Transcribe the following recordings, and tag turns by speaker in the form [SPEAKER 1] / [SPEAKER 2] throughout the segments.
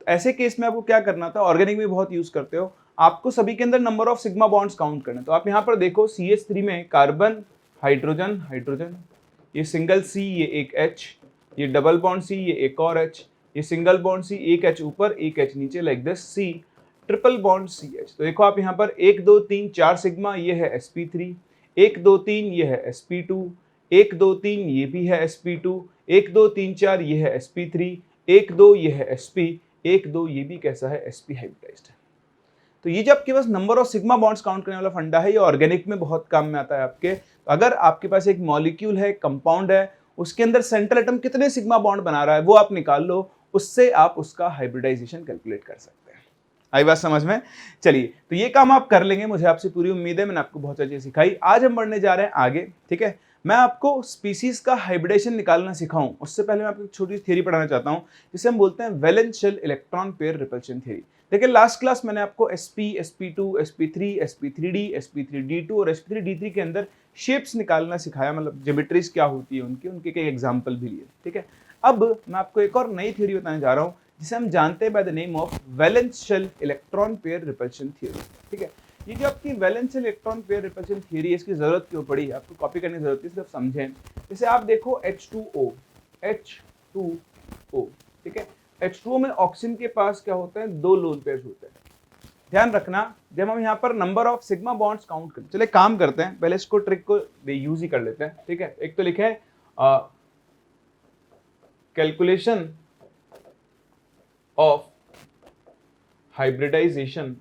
[SPEAKER 1] ऐसे केस में आपको क्या करना था, ऑर्गेनिक में बहुत यूज करते हो, आपको सभी के अंदर number of sigma bonds count करना। तो आप यहाँ पर देखो CH3 में कार्बन, हाइड्रोजन हाइड्रोजन, ये सिंगल C, ये एक H, ये डबल बॉन्ड C, ये एक और H, ये सिंगल बॉन्ड C, एक H ऊपर एक H नीचे, like this C, triple bond CH। तो देखो आप यहाँ पर 1 2 3 4 सिग्मा, ये है sp3, 1 2 3 ये है sp2, 1 2 3 ये भी है sp2, 1 2 3 4 ये है sp3, 1 2 ये है sp, 1 2 ये भी कैसा है, sp हाइब्रिडाइज्ड है। तो ये जो आपके पास number of sigma bonds count करने वाला फंडा है, ये ऑर्गेनिक में बहुत काम में आता है आपके। अगर आपके पास एक मॉलिक्यूल है, कंपाउंड है, उसके अंदर सेंट्रल एटम कितने सिग्मा बॉन्ड बना रहा है वो आप निकाल लो, उससे आप उसका हाइब्रिडाइजेशन कैलकुलेट कर सकते हैं। आई बात समझ में? चलिए, तो ये काम आप कर लेंगे, मुझे आपसे पूरी उम्मीद है, मैंने आपको बहुत अच्छी सिखाई। आज हम बढ़ने जा रहे हैं आगे, ठीक है। मैं आपको स्पीसीज का हाइब्रिडेशन निकालना सिखाऊं उससे पहले मैं आपको एक छोटी थ्योरी पढ़ाना चाहता हूं, जिसे हम बोलते हैं valence shell electron pair repulsion theory. देखिए लास्ट क्लास मैंने आपको sp, sp2, sp3, sp3d, sp3d2 और sp3d3 के अंदर शेप्स निकालना सिखाया, मतलब ज्योमेट्रीज क्या होती है उनके कई एग्जांपल भी लिए, ठीक है। अब मैं आपको एक और नई थ्योरी बताने जा रहा हूं, जिसे हम जानते हैं by the name of valence shell electron pair repulsion theory, ठीक है। ये जो आपकी valence shell electron pair repulsion theory है, इसकी जरूरत क्यों पड़ी, आपको कॉपी करने की जरूरत है, सिर्फ समझें। जैसे आप देखो H2O, ठीक है। H2O में ऑक्सीजन के पास क्या होता है, 2 लोन पेयर्स होते हैं। ध्यान रखना, जब हम यहाँ पर number of sigma bonds count करते हैं, चलिए काम करते हैं, पहले इसको ट्रिक को यूज ही कर लेते हैं, ठीक है। एक तो लिखे है कैलकुलेशन ऑफ हाइब्रिडाइजेशन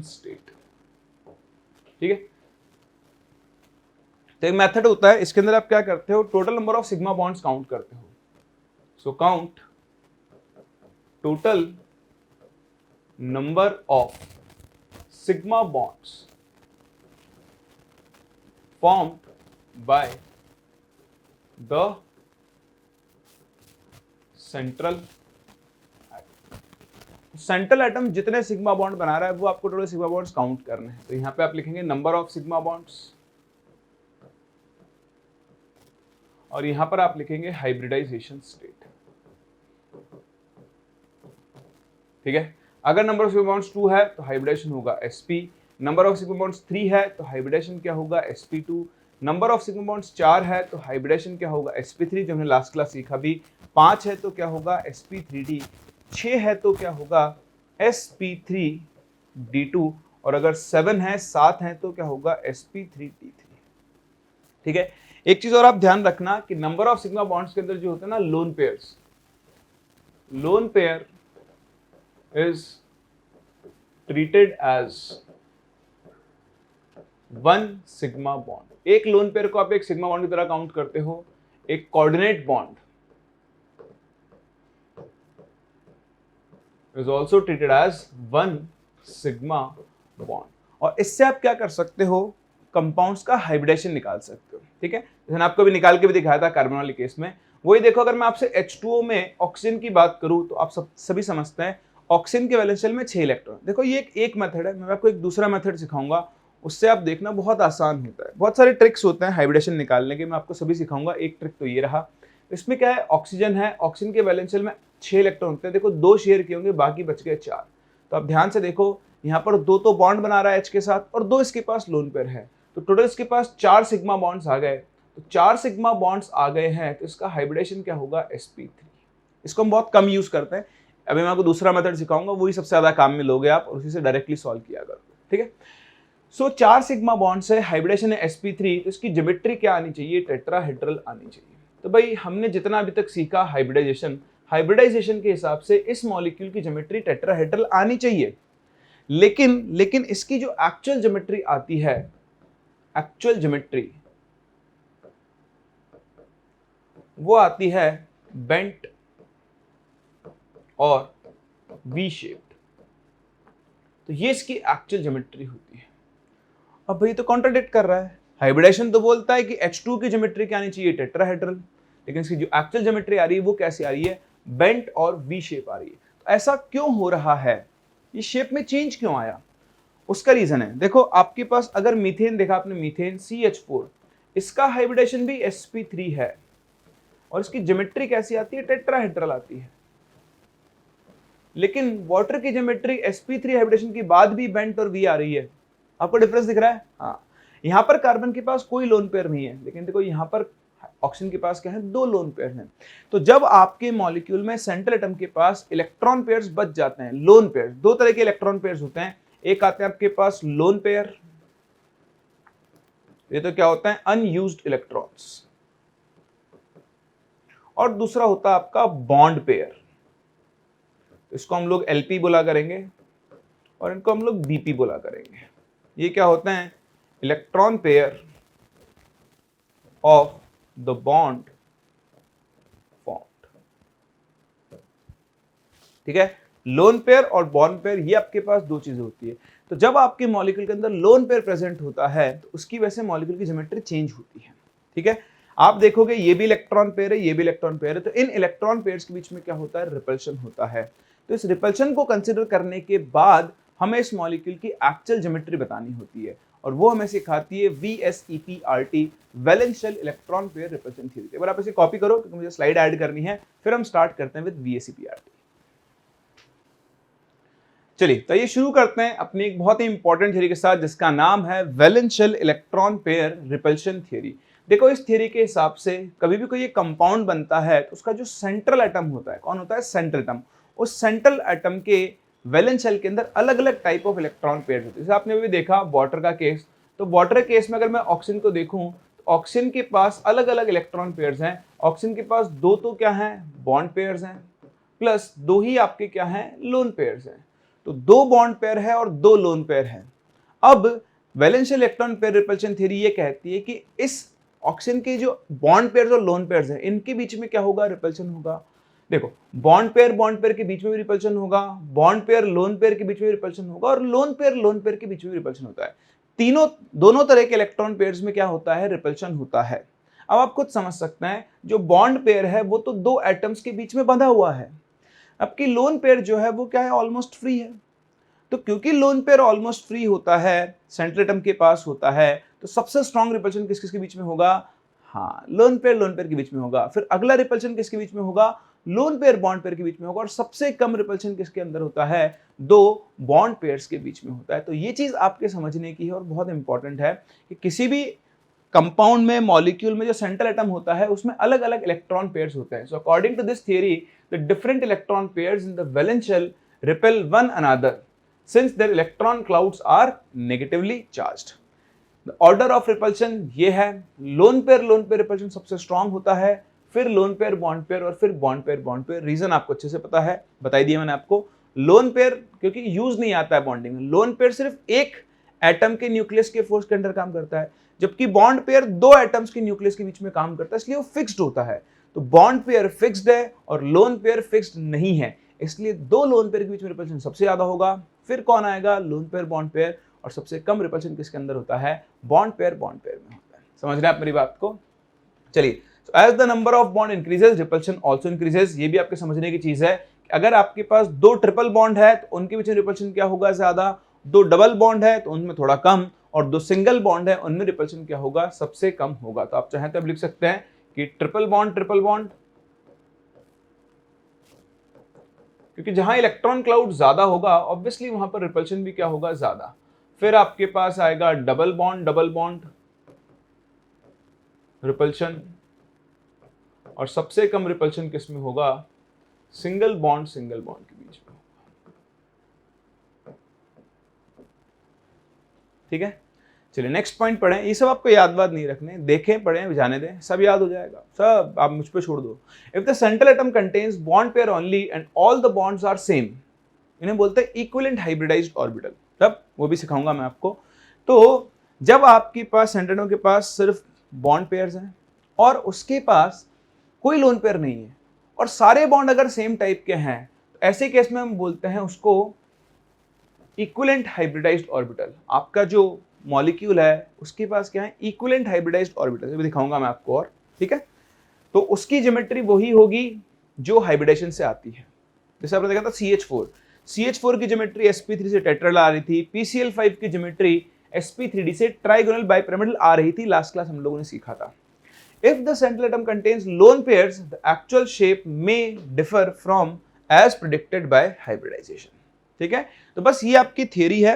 [SPEAKER 1] स्टेट, ठीक है। तो एक मेथड होता है, इसके अंदर आप क्या करते हो, total number of sigma bonds count करते हो। So count total number of sigma bonds formed by the central atom जितने सिग्मा बॉन्ड बना रहा है वो आपको टोटल सिग्मा बॉन्ड्स काउंट करने हैं। तो यहां पे आप लिखेंगे नंबर ऑफ सिग्मा बॉन्ड्स, और यहां पर आप लिखेंगे हाइब्रिडाइजेशन स्टेट, ठीक है। अगर नंबर ऑफ सिग्मा बॉन्ड्स 2 है तो हाइब्रिडेशन होगा sp, number of sigma bonds 3 है तो हाइब्रिडेशन क्या होगा, sp2, number of sigma bonds 4 है तो हाइब्रिडेशन क्या होगा, sp3, जो हमने लास्ट क्लास सीखा भी। 5 है तो क्या होगा, sp3d, 6 है तो क्या होगा, sp3d2, और अगर 7 है तो क्या होगा, sp3d3, ठीक है। एक चीज और आप ध्यान रखना कि नंबर ऑफ सिग्मा बॉन्ड्स के अंदर जो होते हैं ना lone pairs, lone pair is treated as 1 sigma bond. एक लोन पेयर को आप एक सिग्मा बॉन्ड की तरह काउंट करते हो। एक coordinate bond is also treated as 1 sigma bond. और इससे आप क्या कर सकते हो, कंपाउंड्स का हाइब्रिडेशन निकाल सकते हो, ठीक है। जैसे आपको भी निकाल के भी दिखाया था कार्बन वाले केस में। वही देखो, अगर मैं आपसे H2O में ऑक्सीजन की बात करूं तो आप सभी समझते हैं ऑक्सीजन के वैलेंस शेल में 6 इलेक्ट्रॉन। देखो ये एक मेथड है, मैं आपको एक दूसरा मेथड सिखाऊंगा, उससे आप देखना बहुत आसान होता है। बहुत सारे ट्रिक्स होते हैं हाइब्रिडेशन निकालने के, मैं आपको सभी सिखाऊंगा। एक ट्रिक तो ये रहा, इसमें क्या है, ऑक्सीजन है, ऑक्सीजन के वैलेंस शेल में 6 इलेक्ट्रॉन होते हैं। देखो 2 शेयर किए होंगे, बाकी बच गए 4। तो आप ध्यान से देखो, यहाँ पर 2 तो बॉन्ड बना रहा है H के साथ, और 2 इसके पास लोन पेयर है, तो टोटल इसके पास 4 सिग्मा बॉन्ड्स आ गए। तो 4 सिग्मा बॉन्ड्स आ गए हैं, तो इसका हाइब्रिडेशन क्या होगा, sp3। इसको हम बहुत कम यूज करते हैं, अभी मैं आपको दूसरा मेथड सिखाऊंगा, वही सबसे ज्यादा काम में लोगे आप, और उसी से डायरेक्टली सॉल्व किया करो, ठीक है। सो 4 सिग्मा बॉन्ड्स है, हाइब्रिडेशन है sp3, तो इसकी ज्योमेट्री क्या आनी चाहिए, टेट्राहेड्रल आनी चाहिए। तो भाई हमने जितना अभी तक सीखा हाइब्रिडाइजेशन के हिसाब से इस मॉलिक्यूल की ज्योमेट्री टेट्राहेड्रल आनी चाहिए। लेकिन इसकी जो एक्चुअल ज्योमेट्री आती है, एक्चुअल ज्योमेट्री वो आती है बेंट और वी शेप्ड। तो ये इसकी एक्चुअल ज्योमेट्री होती है। अब भाई तो कॉन्ट्राडिक्ट कर रहा है, हाइब्रिडेशन तो बोलता है कि H2 की ज्योमेट्री क्या आनी चाहिए, टेट्राहेड्रल, लेकिन इसकी जो एक्चुअल ज्योमेट्री आ रही है वो कैसी आ रही है, बेंट और वी शेप आ रही है। तो ऐसा क्यों हो रहा है, ये शेप में चेंज क्यों आया, उसका रीजन है। देखो आपके पास अगर मीथेन देखा आपने, मीथेन CH4, इसका हाइब्रिडेशन भी sp3 है, और इसकी ज्योमेट्री कैसी आती है, टेट्राहेड्रल आती है। लेकिन वाटर की ज्योमेट्री sp3 हाइब्रिडेशन के बाद भी बेंट और वी आ रही है। आपको डिफरेंस दिख रहा है? हाँ, यहां पर कार्बन के पास कोई लोन पेयर नहीं है, लेकिन देखो यहां पर ऑक्सीजन के पास क्या है, 2 लोन पेयर हैं। तो जब आपके मॉलिक्यूल में सेंट्रल एटम के पास इलेक्ट्रॉन पेयर्स बच जाते हैं, लोन पेयर्स, 2 तरह के इलेक्ट्रॉन पेयर्स होते हैं, एक आते हैं आपके पास लोन पेयर, ये तो क्या होता है, अनयूज्ड इलेक्ट्रॉन्स, और दूसरा होता है आपका बॉन्ड पेयर, इसको हम लोग एलपी बोला करेंगे और इनको हम लोग बीपी बोला करेंगे। ये क्या होते हैं, electron pair of the bond formed. ठीक है, लोन पेयर और बॉन्ड पेयर, ये आपके पास 2 चीजें होती है। तो जब आपके मॉलिक्यूल के अंदर लोन पेयर प्रेजेंट होता है तो उसकी वजह से मॉलिक्यूल की ज्योमेट्री चेंज होती है। ठीक है, आप देखोगे ये भी इलेक्ट्रॉन पेयर है, ये भी इलेक्ट्रॉन पेयर है, तो इन इलेक्ट्रॉन पेयर्स के बीच में क्या होता है, रिपल्शन होता है। तो इस रिपल्शन को कंसिडर करने के बाद हमें इस मॉलिक्यूल की एक्चुअल ज्योमेट्री बतानी होती है, और वो हमें सिखाती है VSEPRT, वैलेंशियल electron pair repulsion theory. एक बार आप इसे कॉपी करो क्योंकि मुझे स्लाइड ऐड करनी है, फिर हम स्टार्ट करते हैं विद VSEPRT। चलिए, तो ये शुरू करते हैं अपनी एक बहुत ही इंपॉर्टेंट थ्योरी के साथ, जिसका नाम है वैलेंशियल इलेक्ट्रॉन पेयर रिपल्शन थ्योरी। देखो, इस थ्योरी के हिसाब से कभी भी कोई कंपाउंड बनता है तो उसका जो सेंट्रल एटम होता है, कौन होता है, सेंट्रल एटम, उस सेंट्रल एटम के वैलेंस शेल के अंदर अलग अलग टाइप ऑफ इलेक्ट्रॉन पेयर होते हैं। जैसे आपने भी देखा वाटर का केस, तो वाटर केस में अगर मैं ऑक्सीजन को देखूं तो ऑक्सीजन के पास अलग अलग इलेक्ट्रॉन पेयर्स हैं। ऑक्सीजन के पास 2 तो क्या हैं, बॉन्ड पेयर्स हैं, प्लस 2 ही आपके क्या हैं, लोन पेयर्स हैं। तो 2 बॉन्ड पेयर है और 2 लोन पेयर है। अब वैलेंशियल इलेक्ट्रॉन पेयर रिपल्शन थ्योरी ये कहती है कि इस ऑक्सीजन के जो बॉन्ड पेयर्स और लोन पेयर्स हैं, इनके बीच में क्या होगा, रिपल्शन होगा। देखो, बॉन्ड पेयर के बीच में भी रिपल्शन होगा, बॉन्ड पेयर लोन पेयर के बीच में भी रिपल्शन होगा, और लोन पेयर के बीच में भी रिपल्शन होता है। दोनों तरह के इलेक्ट्रॉन पेयर्स में क्या होता है, रिपल्शन होता है। अब आप खुद समझ सकते हैं, जो बॉन्ड पेयर है वो तो 2 एटम्स के बीच में बंधा हुआ है, आपकी लोन पेयर जो है वो क्या है, ऑलमोस्ट फ्री है। तो क्योंकि लोन पेयर ऑलमोस्ट फ्री होता है, सेंट्रल एटम के पास होता है, तो सबसे स्ट्रॉन्ग रिपल्शन किस किस के बीच में होगा, हाँ, लोन पेयर के बीच में होगा। फिर अगला रिपल्शन किसके बीच में होगा, लोन पेयर बॉन्ड पेयर के बीच में होगा, और सबसे कम रिपल्शन किसके अंदर होता है, 2 बॉन्ड पेयर्स के बीच में होता है। तो ये चीज आपके समझने की है और बहुत इंपॉर्टेंट है कि किसी भी कंपाउंड में, मॉलिक्यूल में जो सेंट्रल एटम होता है उसमें अलग अलग इलेक्ट्रॉन पेयर्स होते हैं। So according to this theory, the different electron pairs in the valence shell repel one another since their electron clouds are negatively charged. The order of repulsion ये है, lone pair repulsion सबसे strong होता है, फिर loan pair bond pair, और फिर bond pair. Reason आपको अच्छे से पता है, बताई दिया मैंने आपको। लोन पेयर क्योंकि यूज नहीं आता है बॉन्डिंग में, लोन पेयर सिर्फ एक एटम के न्यूक्लियस के फोर्स के अंडर काम करता है, जबकि बॉन्ड पेयर 2 एटम्स के न्यूक्लियस के बीच में काम करता है, इसलिए वो फिक्स्ड होता है। तो बॉन्ड पेयर फिक्स्ड है और लोन पेयर फिक्स्ड नहीं है, इसलिए 2 लोन पेयर के बीच में रिपल्शन सबसे ज्यादा होगा, फिर कौन आएगा, लोन पेयर बॉन्ड पेयर, और सबसे कम रिपल्शन किसके अंदर होता है, बॉन्ड पेयर में होता है। समझ रहे हैं आप मेरी बात को? चलिए, as the number of bond increases repulsion also increases. ये भी आपके समझने की चीज है कि अगर आपके पास 2 ट्रिपल बॉन्ड है तो उनके बीच में रिपल्शन क्या होगा, ज्यादा। 2 डबल बॉन्ड है तो उनमें थोड़ा कम, और 2 सिंगल बॉन्ड है उनमें रिपल्शन क्या होगा, सबसे कम होगा। तो आप चाहें तो आप लिख सकते हैं कि ट्रिपल बॉन्ड, क्योंकि जहां इलेक्ट्रॉन क्लाउड ज्यादा होगा ऑब्वियसली वहां पर रिपल्शन भी क्या होगा, ज्यादा। फिर आपके पास आएगा डबल बॉन्ड रिपल्शन, और सबसे कम रिपल्शन किसमें होगा, सिंगल बॉन्ड के बीच में होगा। ठीक है, चलिए नेक्स्ट पॉइंट पढ़ें। ये सब आपको याद नहीं रखने, देखें, पढ़ें, जाने दें, सब याद हो जाएगा, सब आप मुझ पे छोड़ दो। If the central atom contains bond pair only and all the bonds are same, इन्हें बोलते हैं इक्विवेलेंट हाइब्रिडाइज्ड ऑर्बिटल। तब वो भी सिखाऊंगा मैं आपको। तो जब आपके पास सेंट्रल एटम के पास सिर्फ बॉन्ड पेयर्स हैं और उसके पास कोई लोन पेयर नहीं है, और सारे बॉन्ड अगर सेम टाइप के हैं, तो ऐसे केस में हम बोलते हैं उसको इक्विवेलेंट हाइब्रिडाइज्ड ऑर्बिटल। आपका जो मॉलिक्यूल है उसके पास क्या है, इक्विवेलेंट हाइब्रिडाइज्ड ऑर्बिटल, भी दिखाऊंगा मैं आपको। और ठीक है, तो उसकी ज्योमेट्री वही होगी जो हाइब्रिडेशन से आती है। जैसे आपने देखा था CH4 की ज्योमेट्री sp3 से टेट्राल आ रही थी, PCl5 की ज्योमेट्री sp3d से ट्राइगोनल बाइपिरामिडल आ रही थी, लास्ट क्लास हम लोगों ने सीखा था। If the central atom contains lone pairs, the actual shape may differ from as predicted by hybridization. ठीक है, तो बस ये आपकी थियरी है।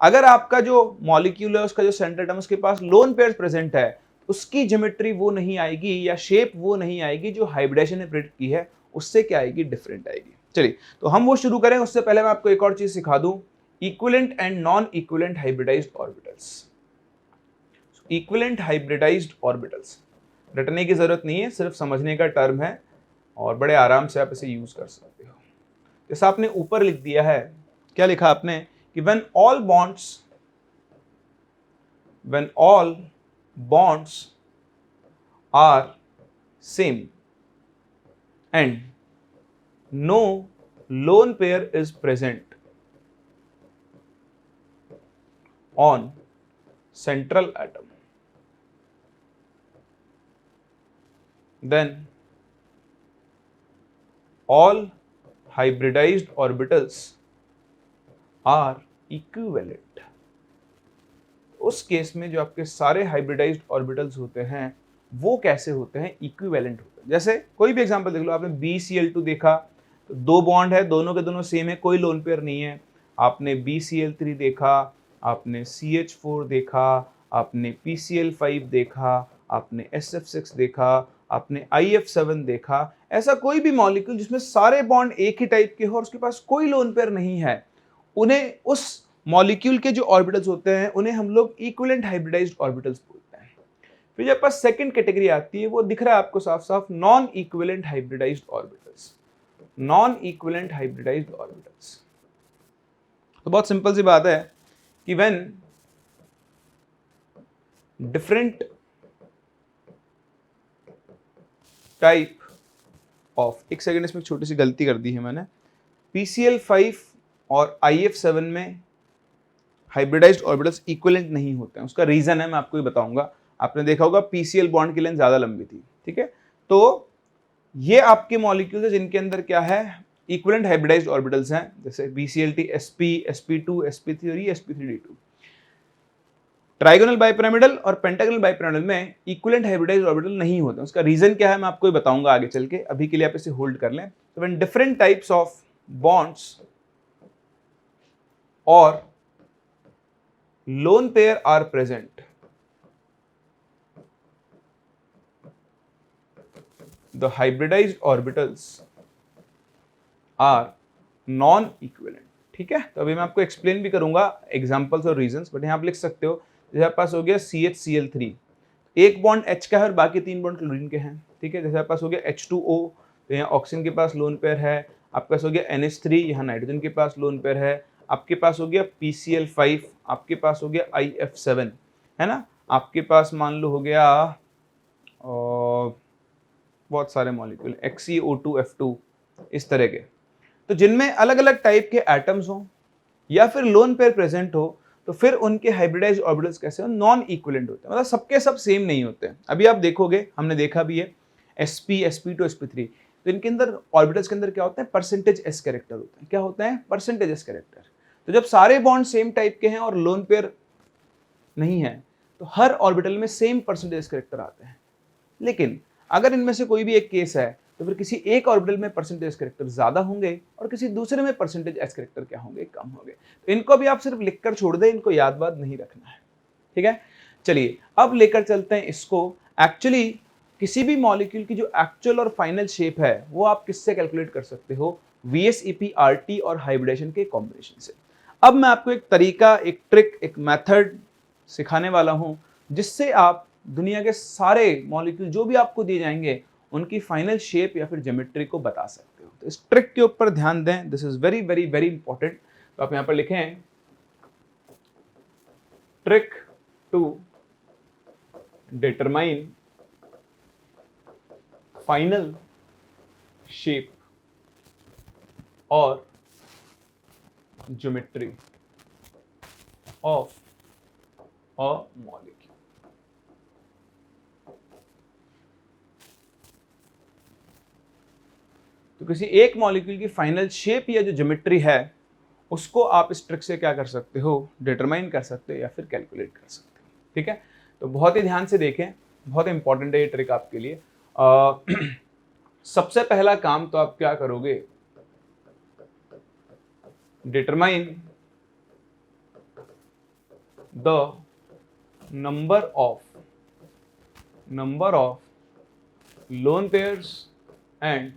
[SPEAKER 1] अगर आपका जो मॉलिक्यूल है उसका जो सेंट्रल एटम उसके पास लोन पेयर्स प्रेजेंट है, उसकी ज्योमेट्री वो नहीं आएगी या शेप वो नहीं आएगी जो हाइब्रिडाइजेशन ने प्रेडिक्ट की है, उससे क्या आएगी, डिफरेंट आएगी। चलिए तो हम वो शुरू करें, उससे पहले मैं आपको एक और चीज सिखा दूं, equivalent and non equivalent hybridised orbitals. Equivalent hybridised orbitals रटने की जरूरत नहीं है, सिर्फ समझने का टर्म है और बड़े आराम से आप इसे यूज कर सकते हो। जैसा आपने ऊपर लिख दिया है, क्या लिखा आपने कि when all bonds are same and no lone pair is present on central atom, then all hybridized orbitals are equivalent। उस केस में जो आपके सारे हाइब्रिडाइज्ड ऑर्बिटल्स होते हैं वो कैसे होते हैं, इक्विवेलेंट होते हैं। जैसे कोई भी एग्जांपल देख लो, आपने BCl2 देखा तो दो बॉन्ड है, दोनों के दोनों सेम है, कोई लोन पेयर नहीं है। आपने BCl3 देखा, आपने CH4 देखा, आपने PCl5 देखा, आपने SF6 देखा, आपने IF7 देखा। ऐसा कोई भी मॉलिक्यूल जिसमें सारे बॉन्ड एक ही टाइप के हो और उसके पास कोई लोन पेयर नहीं है, उन्हें उस मॉलिक्यूल के जो ऑर्बिटल्स होते हैं उन्हें हम लोग इक्विवेलेंट हाइब्रिडाइज्ड ऑर्बिटल्स बोलते हैं। फिर जब पास सेकंड कैटेगरी आती है, वो दिख रहा है आपको साफ साफ, non equivalent hybridised orbitals. Non equivalent hybridised orbitals तो बहुत सिंपल सी बात है कि व्हेन डिफरेंट टाइप ऑफ, एक सेकेंड इसमें छोटी सी गलती कर दी है मैंने, PCl5 और IF7 में हाइब्रिडाइज्ड ऑर्बिटल्स इक्विवेलेंट नहीं होते हैं। उसका रीजन है, मैं आपको ये बताऊंगा। आपने देखा होगा PCl बॉन्ड की लेंथ ज्यादा लंबी थी, ठीक है। तो ये आपके मॉलिक्यूल्स है जिनके अंदर क्या है, इक्विवेलेंट हाइब्रिडाइज्ड ऑर्बिटल्स हैं, जैसे BCl sp, sp2, sp3 और ये sp3d2। ट्राइगोनल बाइपिरामिडल और पेंटागोनल बाइपिरामिडल में इक्विवेलेंट हाइब्रिडाइज्ड ऑर्बिटल नहीं होते। उसका रीजन क्या है मैं आपको ये बताऊंगा आगे चल के, अभी के लिए आप इसे होल्ड कर लें। तो when different types of bonds और lone pair are present, the hybridized orbitals are non equivalent। ठीक है, तो अभी मैं आपको एक्सप्लेन भी करूंगा एग्जांपल्स और रीजंस, बट यहां आप लिख सकते हो जैसे आपके पास हो गया CHCl3, एक बॉन्ड H का है और बाकी तीन बॉन्ड क्लोरीन के हैं, ठीक है। जैसे आपके पास हो गया H2O, तो यहाँ ऑक्सीजन के पास लोन पेयर है, आपके पास हो गया NH3, यहाँ नाइट्रोजन के पास लोन पेयर है, आपके पास हो गया PCl5, आपके पास हो गया IF7, है ना। आपके पास मान लो हो गया बहुत सारे मॉलिक्यूल XeO2F2, इस तरह के। तो जिनमें अलग अलग टाइप के एटम्स हो या फिर लोन पेयर प्रेजेंट हो, तो फिर उनके हाइब्रिडाइज्ड ऑर्बिटल्स कैसे हो, नॉन इक्विवेलेंट होते हैं, मतलब सबके सब सेम नहीं होते हैं। अभी आप देखोगे, हमने देखा भी है sp, sp2, sp3, तो इनके अंदर ऑर्बिटल्स के अंदर क्या होता है, परसेंटेज s कैरेक्टर होते हैं। क्या होते हैं, परसेंटेज s कैरेक्टर। तो जब सारे बॉन्ड सेम टाइप के हैं और लोन पेयर नहीं है, तो हर ऑर्बिटल में सेम परसेंटेज कैरेक्टर आते हैं। लेकिन अगर इनमें से कोई भी एक केस है, तो फिर किसी एक ऑर्बिटल में परसेंटेज कैरेक्टर ज्यादा होंगे और किसी दूसरे में परसेंटेज एस कैरेक्टर क्या होंगे, कम होंगे। तो इनको भी आप सिर्फ लिखकर छोड़ दें, इनको याद बात नहीं रखना है, ठीक है। चलिए अब लेकर चलते हैं इसको। एक्चुअली किसी भी मॉलिक्यूल की जो एक्चुअल और फाइनल शेप है वो आप किससे कैलकुलेट कर सकते हो, VSEP, RT और हाइब्रिडेशन के कॉम्बिनेशन से। अब मैं आपको एक तरीका, एक ट्रिक, एक मेथड सिखाने वाला हूं जिससे आप दुनिया के सारे मॉलिक्यूल जो भी आपको दिए जाएंगे उनकी फाइनल शेप या फिर ज्योमेट्री को बता सकते हो। तो इस ट्रिक के ऊपर ध्यान दें, this is very very very important. तो आप यहां पर लिखें trick to determine final shape और ज्योमेट्री ऑफ अ मॉलिक्यूल। तो किसी एक मॉलिक्यूल की फाइनल शेप या जो ज्योमेट्री है उसको आप इस ट्रिक से क्या कर सकते हो, डिटरमाइन कर सकते हो या फिर कैलकुलेट कर सकते हो, ठीक है। तो बहुत ही ध्यान से देखें, बहुत इंपॉर्टेंट है ये ट्रिक आपके लिए। सबसे पहला काम तो आप क्या करोगे, determine the number of lone pairs and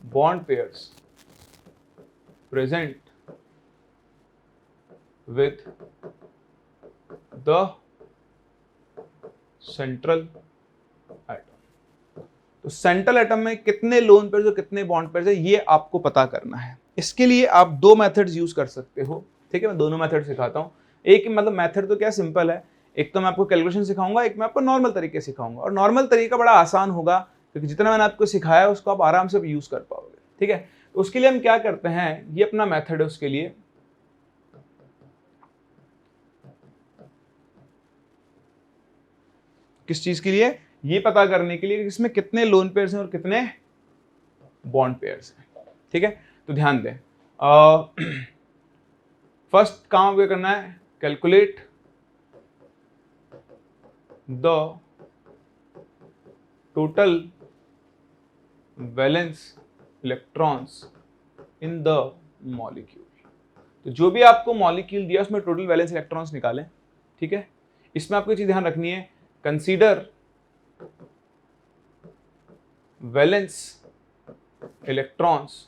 [SPEAKER 1] bond pairs present with the central atom. तो सेंट्रल एटम में कितने लोन पेयर्स और कितने बॉन्ड पेयर्स है ये आपको पता करना है। इसके लिए आप दो मेथड्स यूज कर सकते हो, ठीक है। मैं दोनों मेथड सिखाता हूँ। एक मतलब मेथड तो क्या सिंपल है, एक तो मैं आपको कैलकुलेशन सिखाऊंगा, एक मैं आपको नॉर्मल तरीके सिखाऊंगा। और नॉर्मल तरीका बड़ा आसान होगा क्योंकि जितना मैंने आपको सिखाया है उसको आप आराम से यूज कर पाओगे, ठीक है। तो उसके लिए हम क्या करते हैं, ये अपना मेथड है उसके लिए। किस चीज के लिए, ये पता करने के लिए कि इसमें कितने लोन पेयर्स हैं और कितने बॉन्ड पेयर्स हैं, ठीक है। तो ध्यान दें, फर्स्ट काम क्या करना है, calculate the total valence electrons in the molecule. तो जो भी आपको मॉलिक्यूल दिया उसमें टोटल वैलेंस इलेक्ट्रॉन्स निकालें, ठीक है। इसमें आपको चीज ध्यान रखनी है, consider valence electrons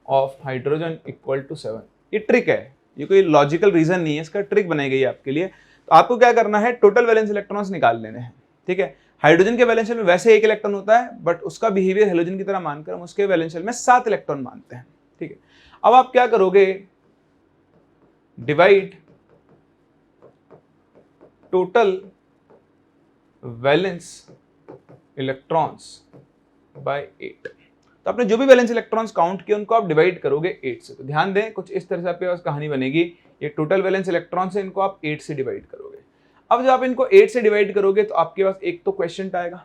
[SPEAKER 1] of hydrogen equal to 7। ये ट्रिक है, ये कोई लॉजिकल रीजन नहीं है, इसका ट्रिक बनाई गई है आपके लिए। तो आपको क्या करना है, टोटल वैलेंस इलेक्ट्रॉन्स निकाल लेने हैं, ठीक है। हाइड्रोजन के वैलेंस शेल में वैसे एक इलेक्ट्रॉन होता है, बट उसका बिहेवियर हेलोजन की तरह मानकर हम उसके वैलेंस शेल में 7 इलेक्ट्रॉन मानते हैं, ठीक है। अब आप क्या करोगे, divide total valence electrons bye 8। तो आपने जो भी वैलेंस इलेक्ट्रॉन्स काउंट किए उनको आप डिवाइड करोगे 8 से। तो ध्यान दें, कुछ इस तरह से आपके पास कहानी बनेगी, ये टोटल वैलेंस इलेक्ट्रॉन्स है, इनको आप 8 से डिवाइड करोगे। अब जब आप इनको 8 से डिवाइड करोगे तो आपके पास एक तो क्वेश्चन आएगा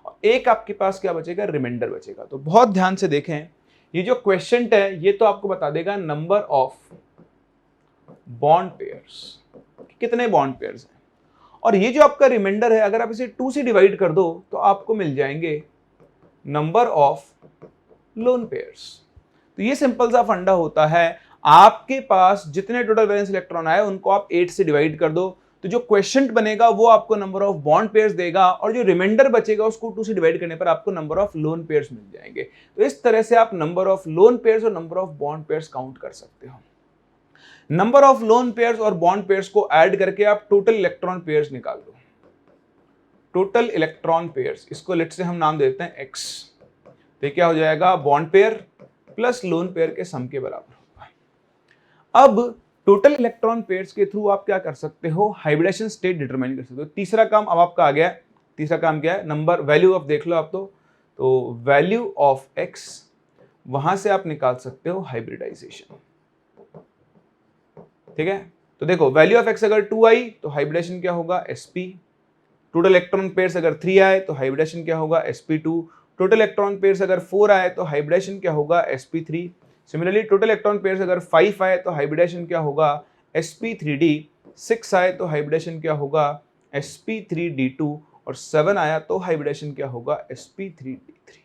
[SPEAKER 1] और एक आपके पास क्या बचेगा, रिमाइंडर बचेगा। तो बहुत ध्यान से देखें, ये जो क्वेश्चन है ये तो आपको बता देगा नंबर ऑफ बॉन्ड पेयर्स, कितने बॉन्ड पेयर्स हैं। और ये जो आपका रिमाइंडर है, अगर आप इसे 2 से डिवाइड कर दो तो आपको मिल जाएंगे नंबर ऑफ लोन पेयर्स। तो ये सिंपल सा फंडा होता है, आपके पास जितने टोटल वैलेंस इलेक्ट्रॉन आए उनको आप 8 से डिवाइड कर दो, तो जो क्वेश्चन बनेगा वो आपको नंबर ऑफ बॉन्ड पेयर्स देगा, और जो रिमाइंडर बचेगा उसको 2 से डिवाइड करने पर आपको नंबर ऑफ लोन पेयर्स मिल जाएंगे। तो इस तरह से आप नंबर ऑफ लोन पेयर्स और number of bond pairs count कर सकते हो। नंबर ऑफ लोन पेयर्स और बॉन्ड पेयर्स को ऐड करके आप टोटल इलेक्ट्रॉन पेयर्स निकाल दो। टोटल इलेक्ट्रॉन पेयर्स, इसको लेट से हम नाम देते हैं x। तो क्या हो जाएगा, bond pair plus lone pair के सम के बराबर होगा। अब टोटल इलेक्ट्रॉन पेयर्स के थ्रू आप क्या कर सकते हो, हाइब्रिडेशन स्टेट डिटरमाइन कर सकते हो। तीसरा काम अब आपका आ गया। तीसरा काम क्या है, नंबर वैल्यू ऑफ, देख लो आप तो वैल्यू ऑफ x, वहां से आप निकाल सकते हो हाइब्रिडाइजेशन, ठीक है। तो देखो वैल्यू ऑफ x अगर 2 आई तो हाइब्रिडेशन क्या होगा, sp। टोटल इलेक्ट्रॉन पेयर्स अगर 3 आए तो हाइब्रिडेशन क्या होगा, sp2। टोटल इलेक्ट्रॉन पेयर्स अगर 4 आए तो हाइब्रिडेशन क्या होगा, sp3। Similarly total electron pairs अगर 5 आए तो हाइब्रिडेशन क्या होगा, sp3d। 6 आए तो हाइब्रिडेशन क्या होगा, sp3d2। और 7 आया तो हाइब्रिडेशन क्या होगा, sp3d3।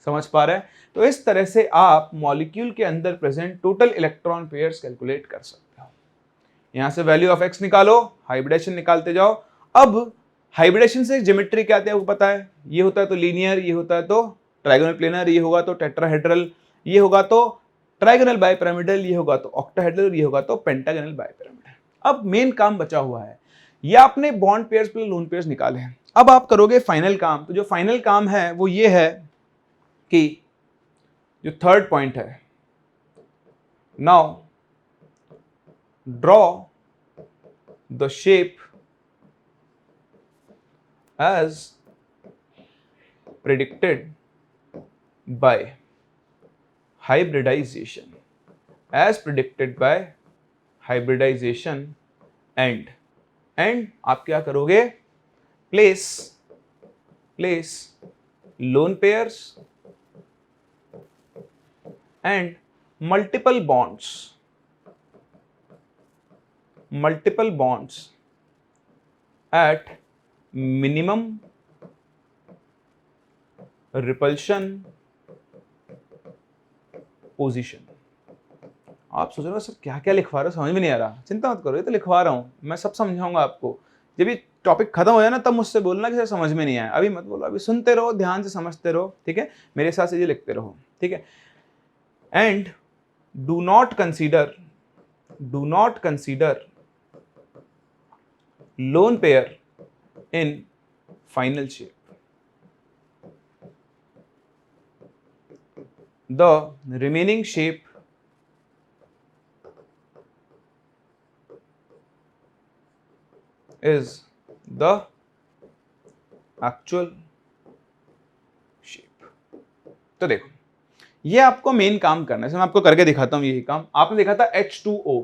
[SPEAKER 1] समझ पा रहे हैं। तो इस तरह से आप मॉलिक्यूल के अंदर present total electron pairs calculate कर सकते हो। यहां से वैल्यू ऑफ x निकालो, हाइब्रिडेशन निकालते जाओ। अब हाइब्रिडेशन से ज्योमेट्री क्या आती है आपको पता है, ये होता है तो लीनियर, ये होता है तो ट्राइगोनल प्लेनर, ये होगा तो टेट्राहेड्रल, ये होगा तो ट्राइगोनल बाइपिरामिडल, ये होगा तो ऑक्टाहेड्रल, ये होगा तो पेंटागोनल बाइपिरामिडल। अब मेन काम बचा हुआ है, ये आपने bond pairs plus lone pairs निकाले हैं। अब आप करोगे फाइनल काम। तो जो फाइनल काम है वो ये है कि जो थर्ड पॉइंट है, now draw the shape as predicted by hybridization, as predicted by hybridization and आप क्या करोगे, place lone pairs and multiple bonds at minimum repulsion position. आप सोच रहे हो सर क्या क्या लिखवा रहे हो, समझ में नहीं आ रहा। चिंता मत करो, ये तो लिखवा रहा हूं मैं, सब समझाऊंगा आपको। जब ये टॉपिक खत्म हो जाए ना तब मुझसे बोलना कि सर समझ में नहीं आया। अभी मत बोलो, अभी सुनते रहो, ध्यान से समझते रहो, ठीक है, मेरे साथ से ये लिखते रहो, ठीक है। And do not consider lone pair in final shape. The remaining shape is the actual shape। तो देखो ये आपको मेन काम करना है, मैं आपको करके दिखाता हूं। यही काम आपने देखा था H2O।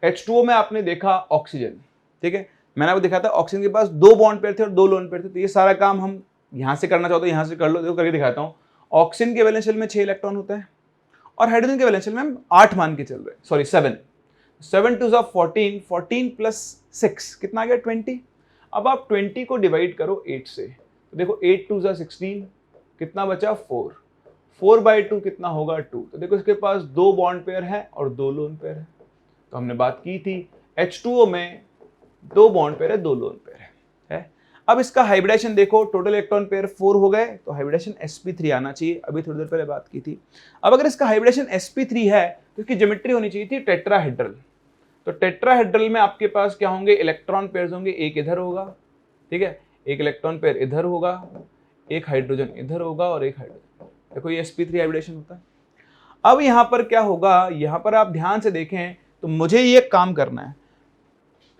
[SPEAKER 1] H2O में आपने देखा ऑक्सीजन, ठीक है। मैंने आपको दिखा था ऑक्सीजन के पास 2 बॉन्ड पेयर थे और 2 लोन पेयर थे। तो ये सारा काम हम यहां से करना चाहते हो, यहां से कर लो। देखो करके दिखाता हूं। ऑक्सीजन के वैलेंस शेल में 6 इलेक्ट्रॉन होता है और हाइड्रोजन के वैलेंस शेल में हम 8 मान के चल रहे हैं, सॉरी 7। 7 2 14, 14 प्लस 6 कितना आ गया 20। अब आप 20 को डिवाइड करो 8 से, तो देखो 8 2 16, कितना बचा 4। 4/2 कितना होगा 2। तो देखो इसके पास 2 बॉन्ड पेयर है और 2 लोन पेयर है। तो हमने बात की थी H2O में 2 बॉन्ड पेयर है, 2 लोन पेयर है। अब इसका हाइब्रिडेशन देखो, टोटल इलेक्ट्रॉन पेयर 4 हो गए, तो हाइब्रिडेशन sp3 आना चाहिए। अभी थोड़ी देर पहले बात की थी। अब अगर इसका हाइब्रिडेशन sp3 है तो इसकी ज्योमेट्री होनी चाहिए थी टेट्राहेड्रल। तो टेट्राहेड्रल में आपके पास क्या होंगे, इलेक्ट्रॉन पेयर्स होंगे। एक इधर होगा, ठीक है, एक इलेक्ट्रॉन पेयर इधर होगा, एक हाइड्रोजन इधर होगा और एक हाइड्रोजन। देखो ये sp3 हाइब्रिडेशन होता है। अब यहां पर क्या होगा, यहां पर आप ध्यान से देखें तो मुझे ये काम करना है।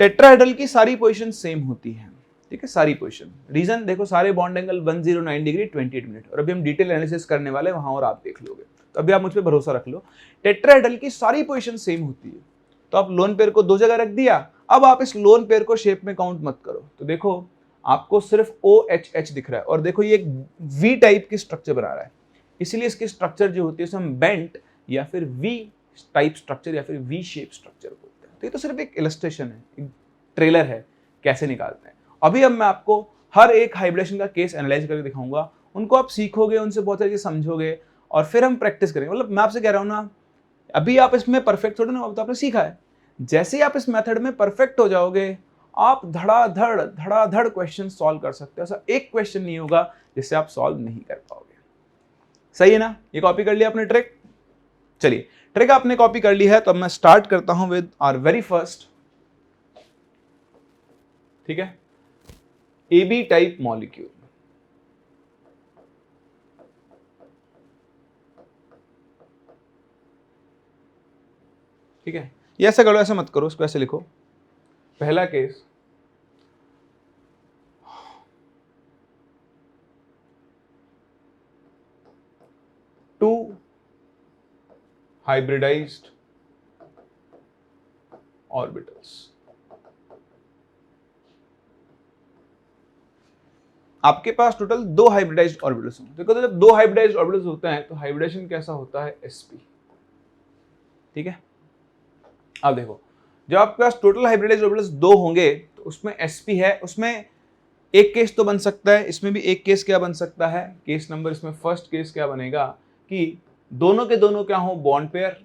[SPEAKER 1] टेट्राहेड्रल की सारी पोजीशन सेम होती है, ठीक है, सारी पोजीशन। रीजन देखो, सारे बॉन्ड एंगल 109 डिग्री 28 मिनट, और अभी हम डिटेल एनालिसिस करने वाले हैं वहां, और आप देख लोगे। तो अभी आप मुझ पर भरोसा रख लो, टेट्राहेड्रल की सारी पोजीशन सेम होती है। तो आप लोन पेयर को 2 जगह रख दिया। अब आप इस लोन पेयर को शेप में काउंट मत करो। तो देखो आपको सिर्फ OHH दिख रहा है, और देखो ये एक V टाइप की स्ट्रक्चर बना रहा है। इसीलिए इसकी स्ट्रक्चर जो होती है उसे हम बेंट या फिर V टाइप स्ट्रक्चर या फिर V शेप स्ट्रक्चर बोलते हैं। तो ये तो सिर्फ एक इलस्ट्रेशन है, एक ट्रेलर है कैसे निकालते हैं। अभी अब मैं आपको हर एक हाइब्रिडेशन का केस एनालाइज करके दिखाऊंगा। उनको आप सीखोगे, उनसे बहुत सारी चीज समझोगे, और फिर हम प्रैक्टिस करेंगे। मतलब मैं आपसे कह रहा हूं ना, अभी आप इसमें परफेक्ट थोड़े ना, अब तो आपने सीखा है। जैसे ही आप इस मेथड में परफेक्ट हो जाओगे, आप धड़ाधड़ क्वेश्चन सॉल्व कर सकते हो। ऐसा एक क्वेश्चन नहीं होगा जिससे आप सॉल्व नहीं कर पाओगे। सही है ना। ये कॉपी कर लिया आपने ट्रिक। चलिए, ट्रिक आपने कॉपी कर ली है, तो अब मैं स्टार्ट करता हूं विद आवर वेरी फर्स्ट, ठीक है, AB टाइप मॉलिक्यूल। ठीक है, ये ऐसा करो, ऐसा मत करो, इसको ऐसे लिखो। पहला केस, टू हाइब्रिडाइज्ड ऑर्बिटल्स। आपके पास टोटल 2 हाइब्रिडाइज्ड ऑर्बिटल्स होंगे। देखो, तो जब 2 हाइब्रिडाइज्ड ऑर्बिटल्स होते हैं तो हाइब्रिडेशन कैसा होता है, sp, ठीक है। अब देखो, जब आपके पास टोटल हाइब्रिडाइज्ड ऑर्बिटल्स 2 होंगे तो उसमें sp है। उसमें एक केस तो बन सकता है, इसमें भी एक केस क्या बन सकता है, केस नंबर, इसमें फर्स्ट केस क्या बनेगा कि दोनों के दोनों क्या हो, बॉन्ड पेयर,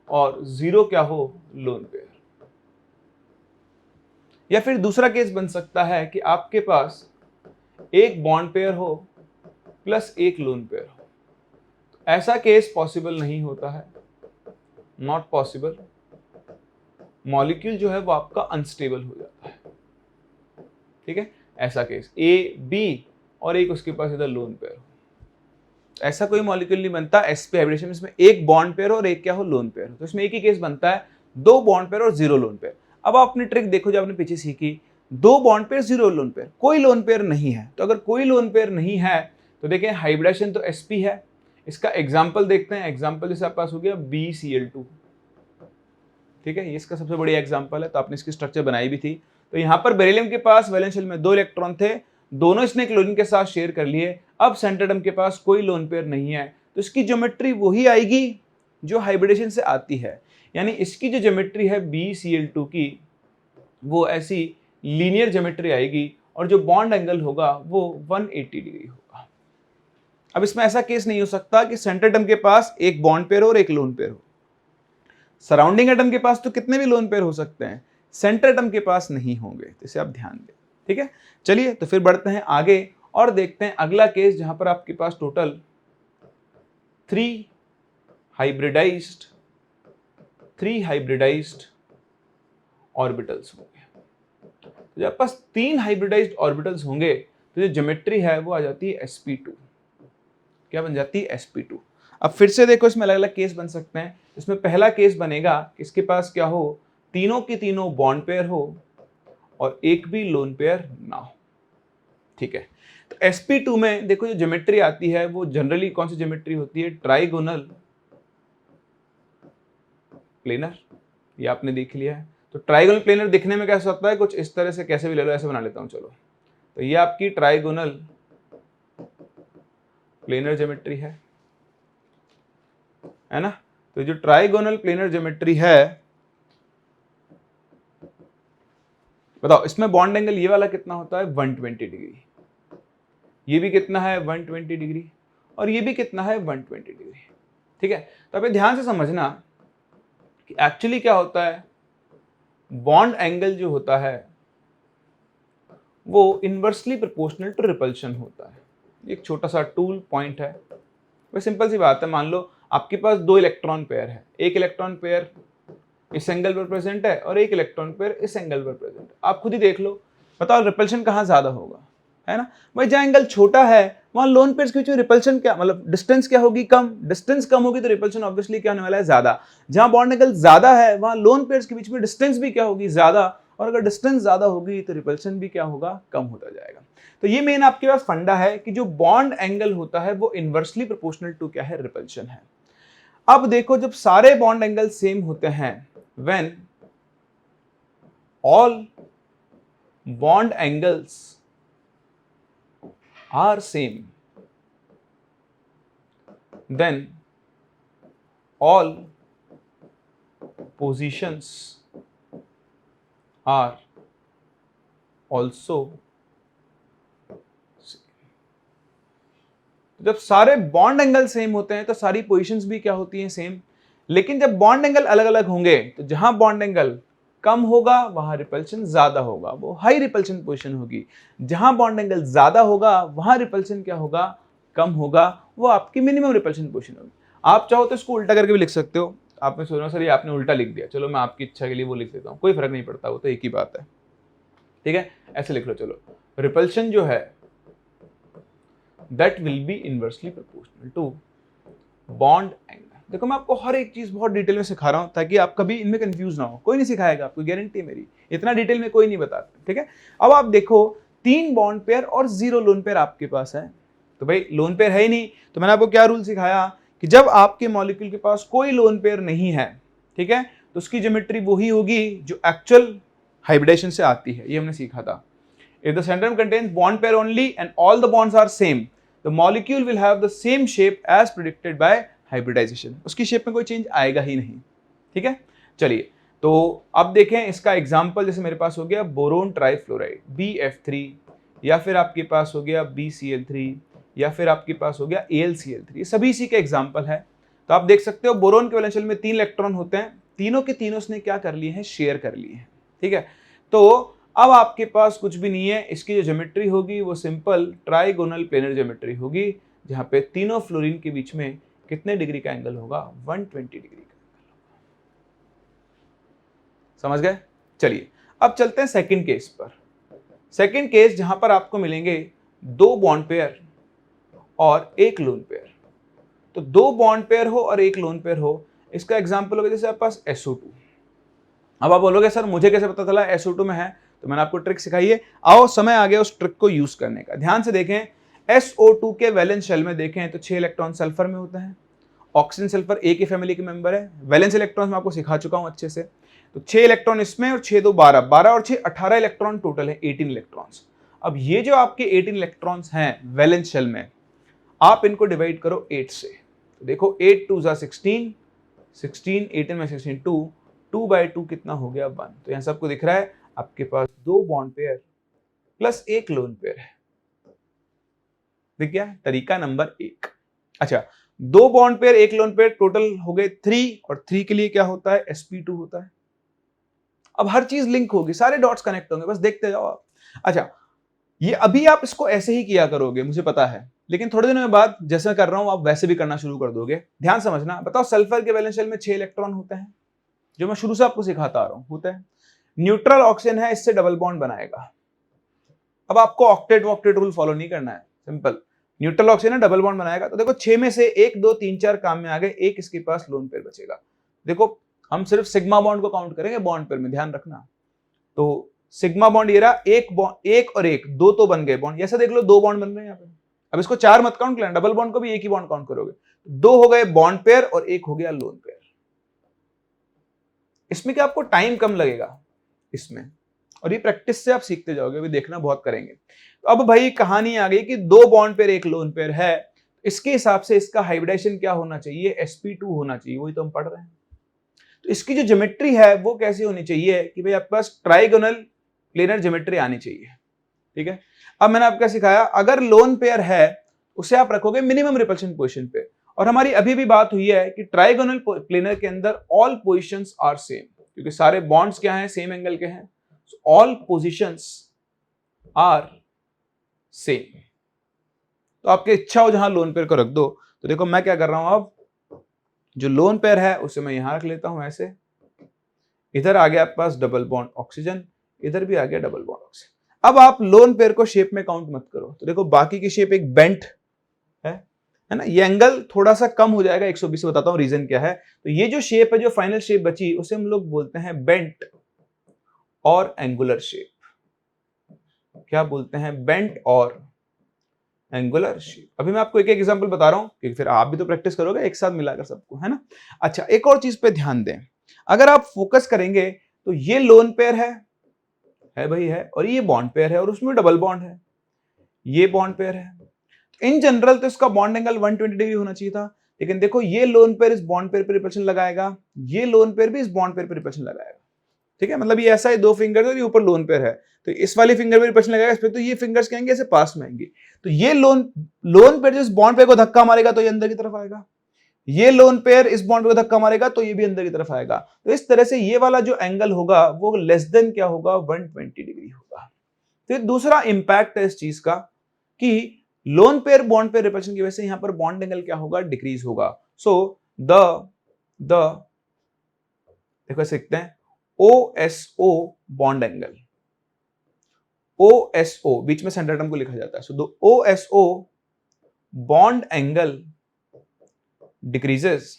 [SPEAKER 1] और 0 क्या हो, लोन पेयर। या फिर दूसरा केस बन सकता है कि आपके पास एक बॉन्ड पेयर हो प्लस एक लोन पेयर हो। ऐसा केस पॉसिबल नहीं होता है, नॉट पॉसिबल। मॉलिक्यूल जो है वो आपका अनस्टेबल हो जाता है, ठीक है। ऐसा केस A, B और एक उसके पास इधर लोन पेयर हो, ऐसा कोई मॉलिक्यूल नहीं बनता sp हाइब्रिडेशन में इसमें एक बॉन्ड पेयर और एक क्या हो, लोन पेयर हो। तो इसमें एक ही केस बनता है, 2 बॉन्ड पेयर और 0 लोन पेयर। अब आप अपनी ट्रिक देखो जो आपने पीछे सीखी, 2 बॉन्ड पेयर 0 लोन पेयर, कोई लोन पेयर नहीं है। तो अगर कोई लोन पेयर नहीं है तो देखें हाइब्रिडेशन तो sp है। इसका एग्जाम्पल देखते हैं। एग्जाम्पल जैसे आपके पास हो गया BCl2, ठीक है, ये इसका सबसे बढ़िया एग्जाम्पल है। तो आपने इसकी स्ट्रक्चर बनाई भी थी। तो यहाँ पर बेरिलियम के पास वैलेंस शेल में 2 इलेक्ट्रॉन थे, दोनों इसने क्लोरीन के साथ शेयर कर लिए। अब सेंट्रोएटम के पास कोई लोन पेयर नहीं है, तो इसकी ज्योमेट्री वही आएगी जो हाइब्रिडेशन से आती है। यानी इसकी जो ज्योमेट्री है BCl2 की, वो ऐसी लीनियर ज्योमेट्री आएगी, और जो बॉन्ड एंगल होगा वो 180 डिग्री होगा। अब इसमें ऐसा केस नहीं हो सकता कि सेंटर एटम के पास एक बॉन्ड पेयर हो और एक लोन पेयर हो। सराउंडिंग एटम के पास तो कितने भी लोन पेयर हो सकते हैं, सेंटर एटम के पास नहीं होंगे, तो इसे आप ध्यान दें। ठीक है, चलिए तो फिर बढ़ते हैं आगे और देखते हैं अगला केस जहां पर आपके पास टोटल 3 हाइब्रिडाइज्ड ऑर्बिटल्स होंगे। तो जब पास 3 हाइब्रिडाइज्ड ऑर्बिटल्स होंगे तो जो ज्योमेट्री है वो आ जाती है sp2। क्या बन जाती है, sp2। अब फिर से देखो इसमें अलग अलग केस बन सकते हैं। इसमें पहला केस बनेगा इसके पास क्या हो, तीनों की तीनों बॉन्ड पेयर हो और एक भी लोन पेयर ना हो। ठीक है, तो sp2 में देखो जो ज्योमेट्री आती है वो जनरली कौन सी ज्योमेट्री होती है, ट्राइगोनल प्लेनर। ये आपने देख लिया है। तो ट्राइगोनल प्लेनर दिखने में कैसा होता है, कुछ इस तरह से, कैसे भी ले लो, ऐसे बना लेता हूं चलो। तो ये आपकी ट्राइगोनल प्लेनर ज्योमेट्री है ना। तो जो ट्राइगोनल प्लेनर ज्योमेट्री है, बताओ इसमें बॉन्ड एंगल ये वाला कितना होता है, 120 डिग्री। ये भी कितना है, 120 डिग्री। और ये भी कितना है, 120 डिग्री। ठीक है, तो अब ध्यान से समझना कि एक्चुअली क्या होता है, बॉन्ड एंगल जो होता है वो इनवर्सली प्रोपोर्शनल टू रिपल्शन होता है। एक छोटा सा टूल पॉइंट है, वो सिंपल सी बात है। मान लो आपके पास 2 इलेक्ट्रॉन पेयर है, एक इलेक्ट्रॉन पेयर इस एंगल पर प्रेजेंट है और एक इलेक्ट्रॉन पेयर इस एंगल पर प्रेजेंट है। आप खुद ही देख लो, बताओ रिपल्शन कहाँ ज्यादा होगा, है ना भाई। जहाँ एंगल छोटा है वहां लोन पेयर्स के बीच में रिपल्शन क्या, मतलब डिस्टेंस क्या होगी, कम। डिस्टेंस कम होगी तो रिपल्शन ऑब्वियसली क्या होने वाला है, ज्यादा। जहां बॉन्ड एंगल ज्यादा है वहां लोन पेयर्स के बीच में डिस्टेंस भी क्या होगी, ज्यादा। और अगर डिस्टेंस ज्यादा होगी तो रिपल्शन भी क्या होगा, कम होता जाएगा। तो ये मेन आपके पास फंडा है कि जो बॉन्ड एंगल होता है वो इनवर्सली प्रोपोर्शनल टू क्या है, रिपल्शन है। अब देखो जब सारे बॉन्ड एंगल सेम होते हैं, when all bond angles are same, then all positions are also same। जब सारे बॉन्ड एंगल सेम होते हैं तो सारी पोजीशंस भी क्या होती हैं, सेम। लेकिन जब बॉन्ड एंगल अलग अलग होंगे तो जहां बॉन्ड एंगल कम होगा वहां रिपल्शन ज्यादा होगा, वो हाई रिपल्शन पोजीशन होगी। जहां बॉन्ड एंगल ज्यादा होगा वहां रिपल्शन क्या होगा, कम होगा, वो आपकी मिनिमम रिपल्शन पोजीशन होगी। आप चाहो तो इसको उल्टा करके भी लिख सकते हो। आपने सोचा सर ये आपने उल्टा लिख दिया, चलो मैं आपकी इच्छा के लिए वो लिख देता हूं, कोई फर्क नहीं पड़ता, वो तो एक ही बात है। ठीक है, ऐसे लिख लो, चलो रिपल्शन जो है that will be inversely proportional to bond angle. देखो मैं आपको हर एक चीज बहुत डिटेल में सिखा रहा हूं ताकि आप कभी इनमें कंफ्यूज ना हो। कोई नहीं सिखाएगा आपको, गारंटी है मेरी, इतना डिटेल में कोई नहीं बताता। ठीक है, अब आप देखो 3 बॉन्ड पेयर और 0 लोन पेयर आपके पास है। तो भाई लोन पेयर है ही नहीं, तो मैंने आपको क्या रूल सिखाया कि जब आपके मॉलिक्यूल के पास कोई लोन पेयर नहीं है, ठीक है, तो उसकी ज्योमेट्री वही होगी जो एक्चुअल हाइब्रिडेशन से आती है। ये हमने सीखा था। If the centre contains bond pair only and all the bonds are same, the molecule will have the same shape as predicted by hybridisation. उसकी शेप में कोई चेंज आएगा ही नहीं। ठीक है, चलिए तो अब देखें इसका एग्जांपल। जैसे मेरे पास हो गया बोरोन ट्राइफ्लोराइड BF3, या फिर आपके पास हो गया BCl3, या फिर आपके पास हो गया AlCl3। ये सभी इसी के एग्जांपल है। तो आप देख सकते हो बोरोन के वैलेंस शेल में 3 इलेक्ट्रॉन होते हैं, तीनों के तीनों उसने क्या कर लिए हैं, शेयर कर लिए हैं। ठीक है, तो अब आपके पास कुछ भी नहीं है। इसकी जो ज्योमेट्री होगी वो सिंपल ट्राइगोनल प्लेनर ज्योमेट्री होगी, जहां पे तीनों फ्लोरीन के बीच में कितने डिग्री का एंगल होगा, 120 डिग्री का एंगल होगा। समझ गए। चलिए अब चलते हैं सेकंड केस पर। सेकंड केस जहां पर आपको मिलेंगे 2 बॉन्ड पेयर और 1 लोन पेयर। तो 2 बॉन्ड पेयर हो और 1 लोन पेयर हो, इसका एग्जांपल होगा जैसे आपके पास SO2। अब आप बोलोगे सर मुझे कैसे पता चला SO2 में है, तो मैंने आपको ट्रिक सिखाई है। आओ समय आ गया उस ट्रिक को यूज करने का। ध्यान से देखें, SO2 के वैलेंस शेल में देखें तो 6 इलेक्ट्रॉन सल्फर में होते हैं। ऑक्सीजन सल्फर एक ही फैमिली के मेंबर है। वैलेंस इलेक्ट्रॉन मैं आपको सिखा चुका हूं अच्छे से। तो 6 इलेक्ट्रॉन इसमें और 6 2 12, 12 और 6 18 इलेक्ट्रॉन टोटल है, 18 इलेक्ट्रॉन्स। अब ये जो आपके 18 इलेक्ट्रॉन्स हैं वैलेंस शेल में, आप इनको डिवाइड करो 8 से। तो देखो 8 2 16, 16 18 में 16 2 2/2 कितना हो गया, 1। तो यहां सबको दिख रहा है आपके पास 2 बॉन्ड पेयर प्लस एक लोन पेयर है। देख गया तरीका नंबर 1। अच्छा, 2 बॉन्ड पेयर एक लोन पेयर, टोटल हो गए 3, और 3 के लिए क्या होता है, sp2 होता है। अब हर चीज लिंक होगी, सारे डॉट्स कनेक्ट होंगे, बस देखते जाओ आप। अच्छा, ये अभी आप इसको ऐसे ही किया करोगे मुझे पता है, लेकिन थोड़े दिनों बाद जैसे कर रहा हूं आप वैसे भी करना शुरू कर दोगे। ध्यान समझना, बताओ सल्फर के वैलेंस शेल में 6 इलेक्ट्रॉन होते हैं, जो मैं शुरू से आपको सिखाता आ रहा हूं, होता है। न्यूट्रल ऑक्सीजन है, इससे डबल बॉन्ड बनाएगा। अब आपको ऑक्टेट वॉक्टेट रूल फॉलो नहीं करना है, सिंपल। न्यूट्रल ऑक्सीजन है, डबल बॉन्ड बनाएगा, तो देखो 6 में से 1 2 3 4 काम में आ गए, एक इसके पास लोन पेयर बचेगा। देखो हम सिर्फ सिग्मा बॉन्ड को काउंट करेंगे बॉन्ड पेयर में, ध्यान रखना। तो सिग्मा बॉन्ड ये रहा, एक बॉन्ड, एक और एक, 2 तो बन गए बॉन्ड, ऐसा देख लो 2 बॉन्ड बन रहे हैं यहाँ पे। अब इसको 4 मत काउंट करना, डबल बॉन्ड को भी एक ही बॉन्ड काउंट करोगे। 2 हो गए बॉन्ड पेयर और 1 हो गया लोन पेयर। इसमें क्या आपको टाइम कम लगेगा इसमें, और ये प्रैक्टिस से आप सीखते जाओगे, अभी देखना बहुत करेंगे। तो अब भाई कहानी आ गई कि 2 बॉन्ड पेयर एक लोन पेयर है, इसके हिसाब से इसका हाइब्रिडाइजेशन क्या होना चाहिए, sp2 होना चाहिए, वही तो हम पढ़ रहे हैं। तो इसकी जो ज्योमेट्री है वो कैसी होनी चाहिए कि भाई आपके पास ट्राइगोनल प्लेनर ज्योमेट्री आनी चाहिए, ठीक है। अब मैंने आपको सिखाया, अगर लोन पेयर है उसे आप रखोगे मिनिमम रिपल्शन पोजीशन पे, और हमारी अभी भी बात हुई है कि ट्राइगोनल प्लेनर के अंदर ऑल पोजीशंस आर सेम, क्योंकि सारे बॉन्ड्स क्या हैं, सेम एंगल के हैं, ऑल पोजीशंस आर सेम। तो आपकी इच्छा हो जहां लोन पेयर को रख दो। तो देखो मैं क्या कर रहा हूं, अब जो लोन पेयर है उसे मैं यहां रख लेता हूं ऐसे, इधर आ गया आपके पास डबल बॉन्ड ऑक्सीजन, इधर भी आ गया डबल बॉन्ड ऑक्सीजन। अब आप लोन पेयर को शेप में काउंट मत करो, तो देखो बाकी की शेप एक बेंट है ना, ये एंगल थोड़ा सा कम हो जाएगा 120 से, बताता हूं रीजन क्या है। तो ये जो शेप है, जो फाइनल शेप बची, उसे हम लोग बोलते हैं बेंट और एंगुलर शेप। क्या बोलते हैं, बेंट और एंगुलर शेप। अभी मैं आपको एक एक एग्जांपल बता रहा हूं, क्योंकि फिर आप भी तो प्रैक्टिस करोगे एक साथ मिलाकर सबको, है ना। अच्छा, एक और चीज पे ध्यान दें, अगर आप फोकस करेंगे तो ये लोन पेयर है भाई है, और ये बॉन्ड पेयर है, और उसमें डबल बॉन्ड है, ये बॉन्ड पेयर है। इन जनरल तो इसका बॉन्ड एंगल 120 डिग्री होना चाहिए था, लेकिन देखो ये लोन पेयर इस बॉन्ड पेयर पर रिपल्शन लगाएगा, ये लोन पेयर भी इस बॉन्ड पेयर पर रिपल्शन लगाएगा, ठीक है। मतलब ये ऐसा है, 2 फिंगर्स और ये ऊपर लोन पेयर है, तो इस वाले फिंगर पे रिपल्शन लगाएगा इस पे, तो ये फिंगर्स कहेंगे ऐसे पास में आएंगे। तो ये लोन पेयर जो इस बॉन्ड पेयर को धक्का मारेगा तो ये अंदर की तरफ आएगा, ये लोन पेयर इस बॉन्ड पे को धक्का मारेगा तो ये भी अंदर की तरफ आएगा। तो इस तरह से ये वाला जो एंगल होगा वो लेस देन क्या होगा, 120 डिग्री होगा। फिर दूसरा इंपैक्ट है इस चीज का कि loan pair bond pair repulsion की वजह से यहां पर बॉन्ड एंगल क्या होगा, डिक्रीज होगा। सो देखो सीखते हैं, OSO बॉन्ड एंगल, OSO बीच में सेंटर टर्म को लिखा जाता है, so the OSO bond angle decreases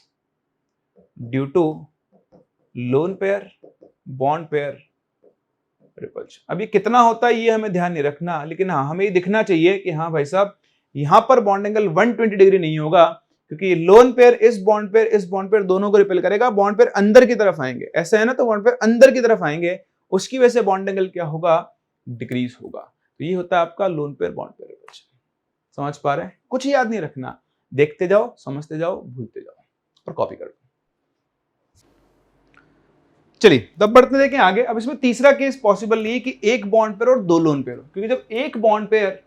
[SPEAKER 1] due to lone pair bond pair repulsion. अब ये कितना होता है ये हमें ध्यान नहीं रखना, लेकिन हाँ हमें ये दिखना चाहिए कि हाँ भाई साहब यहां पर बॉन्ड एंगल 120 डिग्री नहीं होगा, क्योंकि लोन पेयर इस बॉन्ड पेयर दोनों को रिपेल करेगा, बॉन्ड पेयर अंदर की तरफ आएंगे, ऐसा है ना, तो बॉन्ड पेयर अंदर की तरफ आएंगे, उसकी वजह से बॉन्ड एंगल क्या होगा, डिक्रीज होगा। तो ये होता है आपका loan pair bond pair repulsion. समझ पा रहे हैं, कुछ याद नहीं रखना, देखते जाओ, समझते जाओ, भूलते जाओ और कॉपी कर दो। चलिए तब बढ़ते देखें आगे। अब इसमें तीसरा केस पॉसिबल नहीं है कि एक बॉन्ड पेयर और 2 लोन पेयर हो, क्योंकि जब एक बॉन्ड पेयर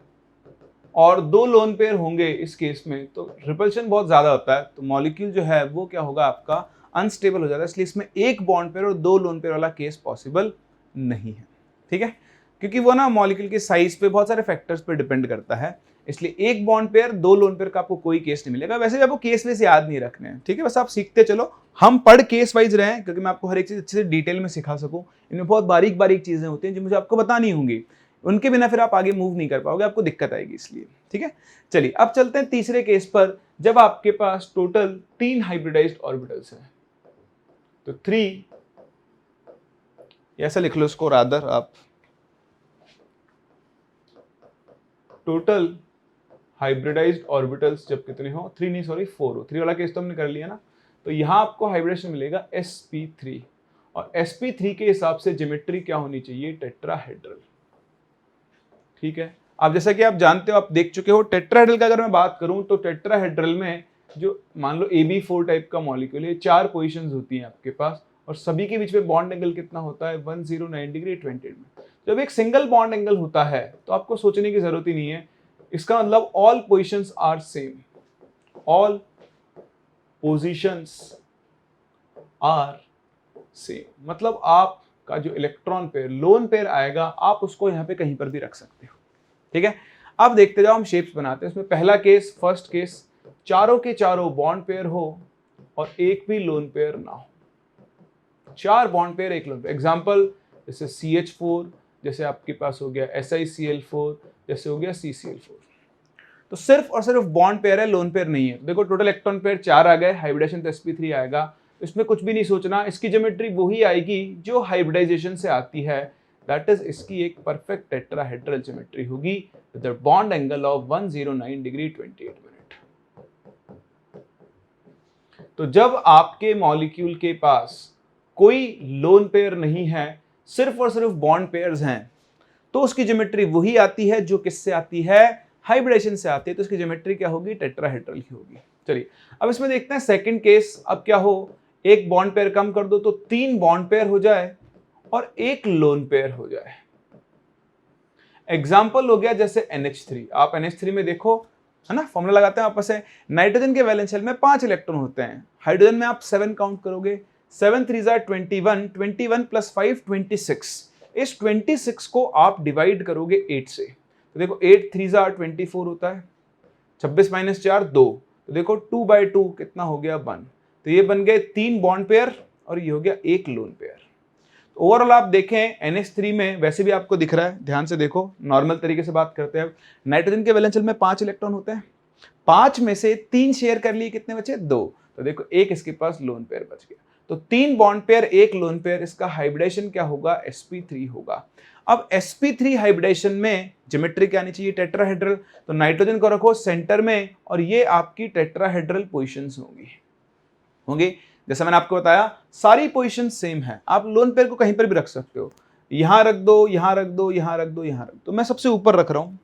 [SPEAKER 1] और 2 लोन पेयर होंगे इस केस में तो रिपल्शन बहुत ज्यादा होता है, तो मॉलिक्यूल जो है वो क्या होगा आपका, अनस्टेबल हो जाता है। इसलिए इसमें एक बॉन्ड पेयर और 2 लोन पेयर वाला केस पॉसिबल नहीं है, ठीक है, क्योंकि वो ना मॉलिक्यूल के साइज पे बहुत सारे फैक्टर्स पे डिपेंड करता है। इसलिए एक बॉन्ड पेयर 2 लोन पेयर का आपको कोई केस नहीं मिलेगा। वैसे भी आपको केस वेस याद नहीं रखने हैं, ठीक है, बस आप सीखते चलो, हम पढ़ केस वाइज रहे हैं, क्योंकि मैं आपको हर एक चीज अच्छे से डिटेल में सिखा सकूं। इनमें बहुत बारीक बारीक चीजें होती हैं जो मुझे आपको बतानी होंगी, उनके बिना फिर आप आगे मूव नहीं कर पाओगे, आपको दिक्कत आएगी, इसलिए ठीक है। चलिए अब चलते हैं तीसरे केस पर, जब आपके पास टोटल 3 हाइब्रिडाइज्ड ऑर्बिटल्स हैं। तो 3, ऐसा लिख लो इसको रादर आप, टोटल हाइब्रिडाइज्ड ऑर्बिटल्स जब कितने हो, 3 नहीं सॉरी 4 हो, 3 वाला केस तो हमने कर लिया ना। तो यहां आपको हाइब्रिडेशन मिलेगा sp3, और sp3 के हिसाब से ज्योमेट्री क्या होनी चाहिए, टेट्राहेड्रल, ठीक है। अब जैसा कि आप जानते हो, आप देख चुके हो, टेट्राहेड्रल का अगर मैं बात करूं तो टेट्राहेड्रल में जो मान लो AB4 टाइप का मॉलिक्यूल है, 4 पोजीशंस होती हैं आपके पास, और सभी के बीच में बॉन्ड एंगल कितना होता है, 109 डिग्री 20 में। जब एक सिंगल बॉन्ड एंगल होता है तो आपको सोचने की जरूरत ही नहीं है, इसका मतलब all positions are same, all positions are same, मतलब आपका जो इलेक्ट्रॉन पेयर लोन पेयर आएगा आप उसको यहां पे कहीं पर भी रख सकते हो। ठीक है, अब देखते जाओ हम शेप्स बनाते हैं। उसमें पहला केस, फर्स्ट केस, चारों के चारों बॉन्ड पेयर हो और एक भी लोन पेयर ना हो, 4 बॉन्ड पेयर एक लोन पेयर। एग्जांपल जैसे CH4, जैसे आपके पास हो गया SiCl4, जैसे हो गया CCl4। तो सिर्फ और सिर्फ बॉन्ड पेयर है, लोन पेयर नहीं है। देखो टोटल इलेक्ट्रॉन पेयर 4 आ गए, हाइब्रिडेशन तो sp3 आएगा। इसमें कुछ भी नहीं सोचना, इसकी ज्योमेट्री वही आएगी जो हाइब्रिडाइजेशन से आती है, दैट इज इसकी एक परफेक्ट टेट्राहेड्रल ज्योमेट्री होगी with the bond angle of 109 degree 28 minute. तो जब आपके मॉलिक्यूल के पास कोई लोन पेयर नहीं है, सिर्फ और सिर्फ बॉन्ड पेयर्स हैं, तो उसकी ज्योमेट्री वही आती है जो किससे आती है, हाइब्रिडेशन से आती है। तो इसकी ज्योमेट्री क्या होगी, टेट्राहेड्रल ही होगी। चलिए अब इसमें देखते हैं सेकंड केस। अब क्या हो, एक बॉन्ड पेयर कम कर दो तो 3 बॉन्ड पेयर हो जाए और एक लोन पेयर हो जाए। एग्जाम्पल हो गया जैसे NH3। आप NH3 में देखो, है ना, फॉर्मूला लगाते हैं आपस से। नाइट्रोजन के वैलेंस शेल में 5 इलेक्ट्रॉन होते हैं, हाइड्रोजन में आप 7 काउंट करोगे, 7 3 21, 21 प्लस 5 26। इस 26 को आप डिवाइड करोगे 8 से, तो देखो 8 3 24 होता है, 26 माइनस 4 2, तो देखो 2/2 कितना हो गया 1। तो ये बन गए 3 बॉन्ड पेयर और ये हो गया एक लोन पेयर। तो ओवरऑल आप देखें NH3 में वैसे भी आपको दिख रहा है, ध्यान से देखो, नॉर्मल तरीके से बात करते हैं। नाइट्रोजन के वैलेंस शेल में 5 इलेक्ट्रॉन होते हैं, 5 में से 3 शेयर कर लिए, कितने बचे 2, तो देखो एक इसके पास लोन पेयर बच गया। तो 3 बॉन्ड पेयर एक लोन पेयर, इसका हाइब्रिडेशन क्या होगा, sp3 होगा। अब sp3 हाइब्रिडेशन में ज्योमेट्री क्या आनी चाहिए, टेट्राहेड्रल। तो नाइट्रोजन को रखो सेंटर में और ये आपकी टेट्राहेड्रल पोजीशंस होंगी। जैसा मैंने आपको बताया सारी पोजीशन सेम है, आप लोन पेयर को कहीं पर भी रख सकते हो, यहां रख दो, यहां रख दो, यहां रख दो, यहां रख दो। मैं सबसे ऊपर रख रहा हूं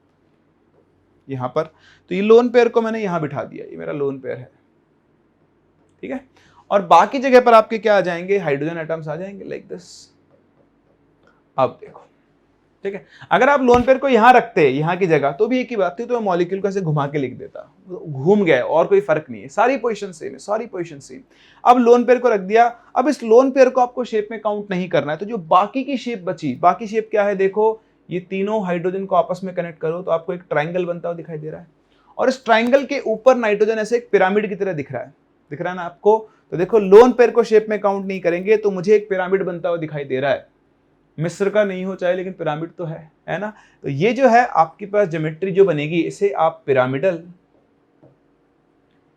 [SPEAKER 1] यहां पर, तो ये लोन पेयर को मैंने यहां बिठा दिया, ये मेरा लोन पेयर है। ठीक है, और बाकी जगह पर आपके क्या आ जाएंगे, हाइड्रोजन एटम्स आ जाएंगे लाइक दिस। अब देखो, ठीक है, अगर आप लोन पेयर को यहां रखते यहां की जगह तो भी एक ही बात थी, तो मॉलिक्यूल को ऐसे घुमा के लिख देता, घूम गया और कोई फर्क नहीं है, सारी पोजीशन सेम है, सारी पोजीशन सेम। अब लोन पेयर को रख दिया, अब इस लोन पेयर को आपको शेप में काउंट नहीं करना है, तो जो बाकी की शेप बची, बाकी शेप क्या है, देखो ये तीनों हाइड्रोजन को आपस में कनेक्ट करो तो आपको एक ट्राइंगल बनता हुआ दिखाई दे रहा है, और इस ट्राइंगल के ऊपर नाइट्रोजन ऐसे एक पिरामिड की तरह दिख रहा है ना आपको। तो देखो लोन पेयर को शेप में काउंट नहीं करेंगे तो मुझे एक पिरामिड बनता हुआ दिखाई दे रहा है, मिस्र का नहीं हो चाहे लेकिन पिरामिड तो है ना। तो ये जो है आपके पास ज्योमेट्री जो बनेगी, इसे आप पिरामिडल,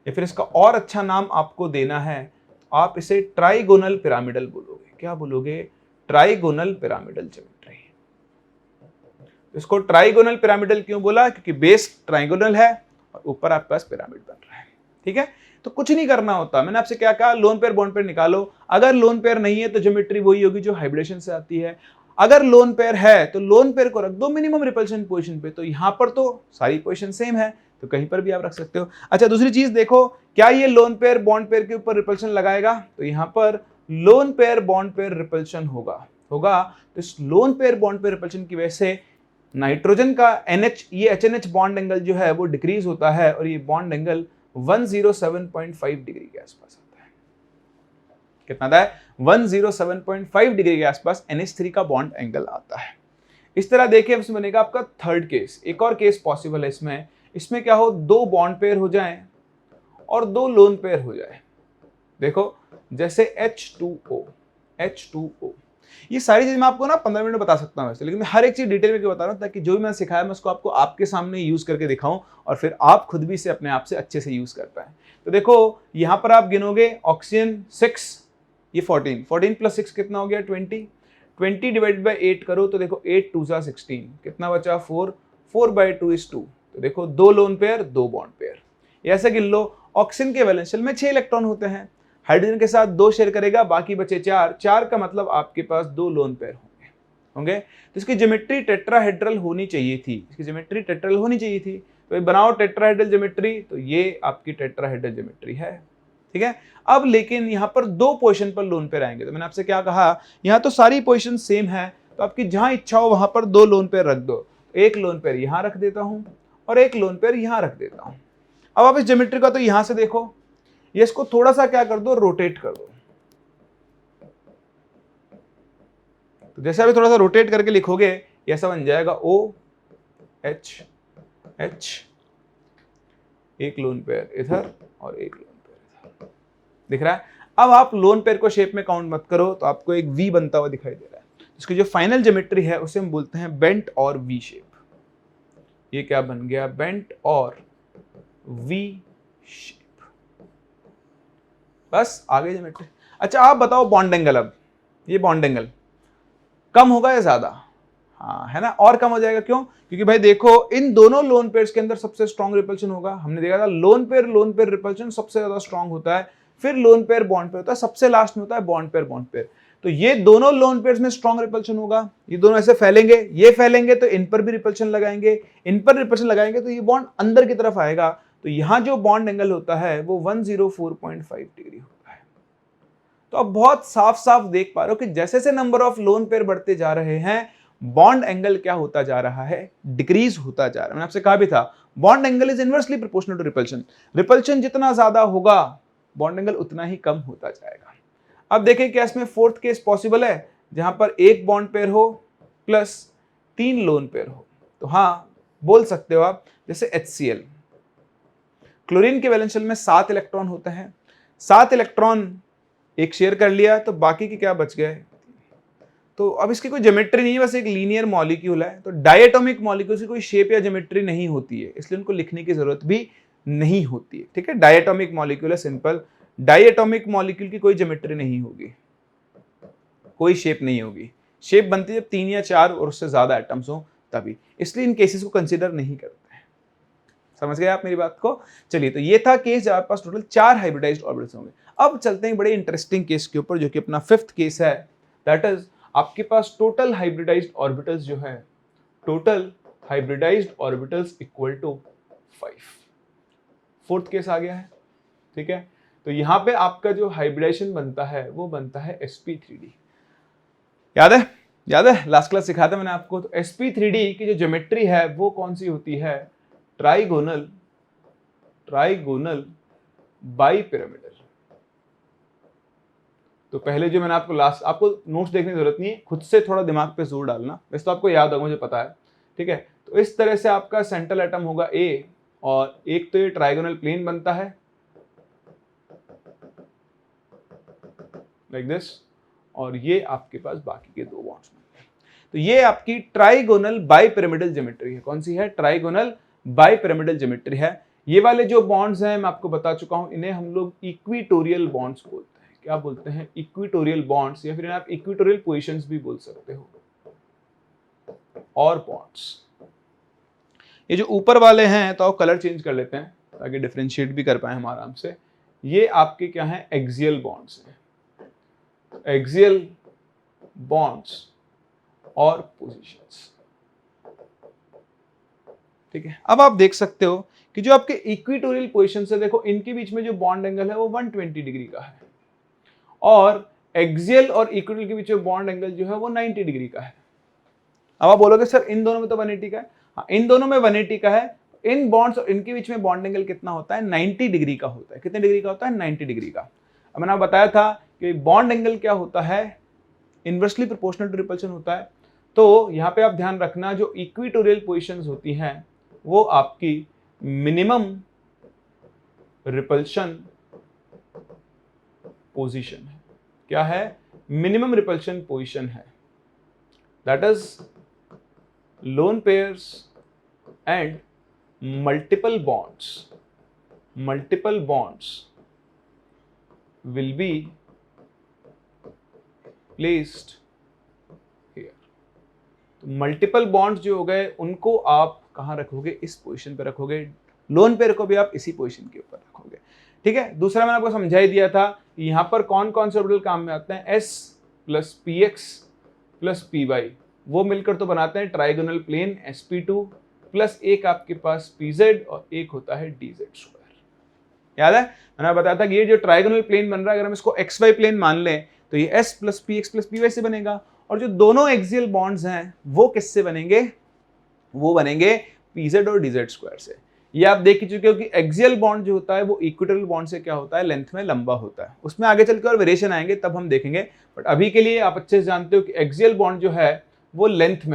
[SPEAKER 1] या फिर इसका और अच्छा नाम आपको देना है, आप इसे ट्राइगोनल पिरामिडल बोलोगे। क्या बोलोगे, ट्राइगोनल पिरामिडल ज्योमेट्री। इसको ट्राइगोनल पिरामिडल क्यों बोला, क्योंकि बेस ट्राइगोनल है और ऊपर आपके पास पिरामिड बन रहा है। ठीक है, तो कुछ नहीं करना होता, मैंने आपसे क्या कहा, लोन पेयर बॉन्ड पेयर निकालो। अगर लोन पेयर नहीं है तो ज्योमेट्री वही होगी जो हाइब्रिडेशन से आती है। अगर लोन पेयर है तो लोन पेयर को रख दो मिनिमम रिपल्शन पोजीशन पे, तो यहां पर तो सारी पोजीशन सेम है, तो कहीं पर भी आप रख सकते हो। अच्छा दूसरी चीज देखो, क्या ये लोन पेयर बॉन्ड पेयर के ऊपर रिपल्शन लगाएगा, तो यहां पर loan pair bond pair repulsion होगा। तो इस loan pair bond pair repulsion की वजह से नाइट्रोजन का NH, ये HNH बॉन्ड एंगल जो है वो डिक्रीज होता है और ये बॉन्ड एंगल 107.5 डिग्री के आसपास आता है। कितना आता है, 107.5 डिग्री के आसपास NH3 का बॉन्ड एंगल आता है। इस तरह देखिए इसमें बनेगा आपका थर्ड केस। एक और केस पॉसिबल है इसमें क्या हो, 2 बॉन्ड पेयर हो जाएं और 2 लोन पेयर हो जाए। देखो जैसे H2O, ये सारी चीज मैं आपको ना 15 मिनट में बता सकता हूं वैसे, लेकिन मैं हर एक चीज डिटेल में क्यों बता रहा हूं, ताकि जो भी मैंने सिखाया मैं उसको आपको आपके सामने यूज करके दिखाऊं और फिर आप खुद भी इसे अपने आप से अच्छे से यूज कर पाए। तो देखो यहां पर आप गिनोगे ऑक्सीजन 6, ये 14 प्लस 6 कितना हो गया 20 डिवाइडेड बाई 8 करो तो देखो 8 2 16, कितना बचा 4/2 is 2। तो देखो 2 लोन पेयर 2 बॉन्ड पेयर। ऐसे गिन लो, ऑक्सीजन के वैलेंस शेल में 6 इलेक्ट्रॉन होते हैं, हाइड्रोजन के साथ 2 शेयर करेगा, बाकी बचे 4 का मतलब आपके पास 2 लोन पेयर होंगे। तो इसकी ज्योमेट्री टेट्राहेड्रल होनी चाहिए थी, तो बनाओ टेट्राहेड्रल ज्योमेट्री, तो ये आपकी टेट्राहेड्रल ज्योमेट्री है। ठीक है, अब लेकिन यहाँ पर 2 पोजीशन पर लोन पेयर आएंगे, तो मैंने आपसे क्या कहा, यहाँ तो सारी पोजीशन सेम है, तो आपकी जहां इच्छा हो वहां पर 2 लोन पेयर रख दो। एक लोन पेयर यहां रख देता हूं और एक लोन पेयर यहां रख देता हूं। अब आप इस ज्योमेट्री का तो यहां से देखो, ये इसको थोड़ा सा क्या कर दो, रोटेट कर दो। तो जैसे अभी थोड़ा सा रोटेट करके लिखोगे ये ऐसा बन जाएगा ओ एच एच, एक लोन पेयर इधर और एक लोन पेयर इधर, दिख रहा है। अब आप लोन पेयर को शेप में काउंट मत करो तो आपको एक वी बनता हुआ दिखाई दे रहा है। इसकी जो फाइनल ज्योमेट्री है उसे हम बोलते हैं बेंट और वी शेप। ये क्या बन गया, बेंट और वी शेप। बस आगे ज्योमेट्री। अच्छा आप बताओ बॉन्ड एंगल, अब ये बॉन्ड एंगल कम होगा या ज्यादा? हाँ है ना, और कम हो जाएगा। क्यों? क्योंकि भाई देखो इन दोनों लोन पेयर्स के अंदर सबसे स्ट्रॉन्ग रिपल्शन होगा। हमने देखा था लोन पेयर रिपल्शन सबसे ज्यादा स्ट्रॉन्ग होता है, फिर लोन पेयर बॉन्ड पेयर होता है, सबसे लास्ट में होता है बॉन्ड पेयर। तो ये दोनों लोन पेयर्स में स्ट्रॉन्ग रिपल्शन होगा, ये दोनों ऐसे फैलेंगे, ये फैलेंगे तो इन पर भी रिपल्शन लगाएंगे, इन पर रिपल्शन लगाएंगे तो ये बॉन्ड अंदर की तरफ आएगा। तो यहां जो बॉन्ड एंगल होता है वो 104.5 डिग्री होता है। तो अब बहुत साफ साफ देख पा रहे हो कि जैसे जैसे नंबर ऑफ लोन पेयर बढ़ते जा रहे हैं बॉन्ड एंगल क्या होता जा रहा है, डिक्रीज होता जा रहा है। मैंने आपसे कहा भी था bond angle is inversely proportional to repulsion. Repulsion जितना ज्यादा होगा बॉन्ड एंगल उतना ही कम होता जाएगा। अब देखें क्या इसमें फोर्थ केस पॉसिबल है जहां पर एक बॉन्ड पेयर हो प्लस 3 लोन पेयर हो? तो हाँ बोल सकते हो आप, जैसे HCl, क्लोरीन के वैलेंस शेल में 7 इलेक्ट्रॉन होते हैं, 7 इलेक्ट्रॉन एक शेयर कर लिया तो बाकी के क्या बच गए। तो अब इसकी कोई ज्योमेट्री नहीं है, बस एक लीनियर मॉलिक्यूल है। तो डायटोमिक मॉलिक्यूल्स की कोई शेप या ज्योमेट्री नहीं होती है, इसलिए उनको लिखने की जरूरत भी नहीं होती है। ठीक है, डायटोमिक मॉलिक्यूल है, सिंपल। डायटोमिक मॉलिक्यूल की कोई ज्योमेट्री नहीं होगी, कोई शेप नहीं होगी। शेप बनती है जब 3 या 4 और उससे ज्यादा एटम्स हो तभी, इसलिए इन केसेस को कंसीडर नहीं करते हैं। समझ गए आप मेरी बात को? चलिए, तो ये था केस जहां पास टोटल 4 हाइब्रिडाइज्ड ऑर्बिटल्स होंगे। अब चलते हैं बड़े इंटरेस्टिंग केस के ऊपर, जो कि अपना 5th केस है। दैट इज आपके पास टोटल हाइब्रिडाइज्ड ऑर्बिटल्स जो है, total hybridised orbitals equal to 5। 4th case आ गया है। ठीक है, तो यहां पे आपका जो हाइब्रिडाइजेशन बनता है वो बनता है sp3d। याद है? याद है लास्ट क्लास सिखाया था मैंने आपको। तो sp3d की जो ज्योमेट्री है वो कौन सी होती है, ट्राइगोनल बाइपिरामिडल। तो पहले जो मैंने आपको नोट्स देखने की जरूरत नहीं है, खुद से थोड़ा दिमाग पे जोर डालना, वैसे तो आपको याद होगा, मुझे पता है। ठीक है, तो इस तरह से आपका सेंट्रल एटम होगा A, और एक तो ये ट्राइगोनल प्लेन बनता है लाइक दिस, और ये आपके पास बाकी के 2 बॉन्ड्स बनते हैं। तो ये आपकी ट्राइगोनल बाइपिरामिडल ज्योमेट्री है। कौन सी है? ट्राइगोनल बाइपिरामिडल ज्योमेट्री है। ये वाले जो बॉन्ड्स हैं मैं आपको बता चुका हूं, इन्हें हम लोग इक्विटोरियल बॉन्ड्स बोलते हैं। क्या बोलते हैं? इक्विटोरियल बॉन्ड्स, या फिर आप इक्विटोरियल पोजीशंस भी बोल सकते हो, और बॉन्ड्स। ये जो ऊपर वाले हैं तो कलर चेंज कर लेते हैं ताकि डिफरेंशिएट भी कर पाए हम आराम से। ये आपके क्या हैं? एक्सियल बॉन्ड्स हैं, एक्सियल बॉन्ड्स और पोजीशंस। ठीक है, अब आप देख सकते हो कि जो आपके इक्विटोरियल पोजीशन है, देखो इनके बीच में जो बॉन्ड एंगल है वो 120 डिग्री का है, और एक्सियल और इक्विटोरियल के बीच में बॉन्ड एंगल जो है वो 90 डिग्री का है। अब आप बोलोगे सर इन दोनों में तो 180 का है। हाँ, इन दोनों में 180 का है। इन बॉन्ड्स और इनके बीच में बॉन्ड एंगल कितना होता है? 90 डिग्री का होता है। कितने डिग्री का होता है? 90 डिग्री का। अब मैंने बताया था कि बॉन्ड एंगल क्या होता है, इनवर्सली प्रोपोर्शनल टू रिपल्शन होता है। तो यहां पे आप ध्यान रखना, जो इक्विटोरियल पोजीशंस होती हैं वो आपकी मिनिमम रिपल्शन पोजीशन है। क्या है? मिनिमम रिपल्शन पोजीशन है। That is lone pairs and multiple bonds will be placed here। तो मल्टीपल बॉन्ड्स जो हो गए उनको आप कहां रखोगे? इस पोजीशन पे रखोगे। लोन पेयर को भी आप इसी पोजीशन के ऊपर रखोगे। ठीक है, दूसरा मैंने आपको समझा ही दिया था कि यहां पर कौन कौन से ऑर्बिटल काम में आते हैं। S plus px plus py, वो मिलकर तो बनाते हैं ट्राइगोनल प्लेन sp2, प्लस एक आपके पास pz और एक होता है dz²। याद है? मैंने बताया था कि ये जो ट्राइगोनल प्लेन बन रहा है, अगर हम इसको xy प्लेन मान लें तो ये s plus px plus py से बनेगा, और जो दोनों एक्सियल बॉन्ड्स हैं वो किससे बनेंगे, वो बनेंगे pz और dz स्क्वायर से। ये आप देख ही चुके हो कि एक्सियल बॉन्ड जो होता है वो इक्वेटोरियल बॉन्ड से क्या होता है, लेंथ में लंबा होता है। उसमें आगे चलकर और वेरिएशन आएंगे तब हम देखेंगे, बट अभी के लिए आप अच्छे से जानते हो कि एक्सियल बॉन्ड जो है वो लेंथ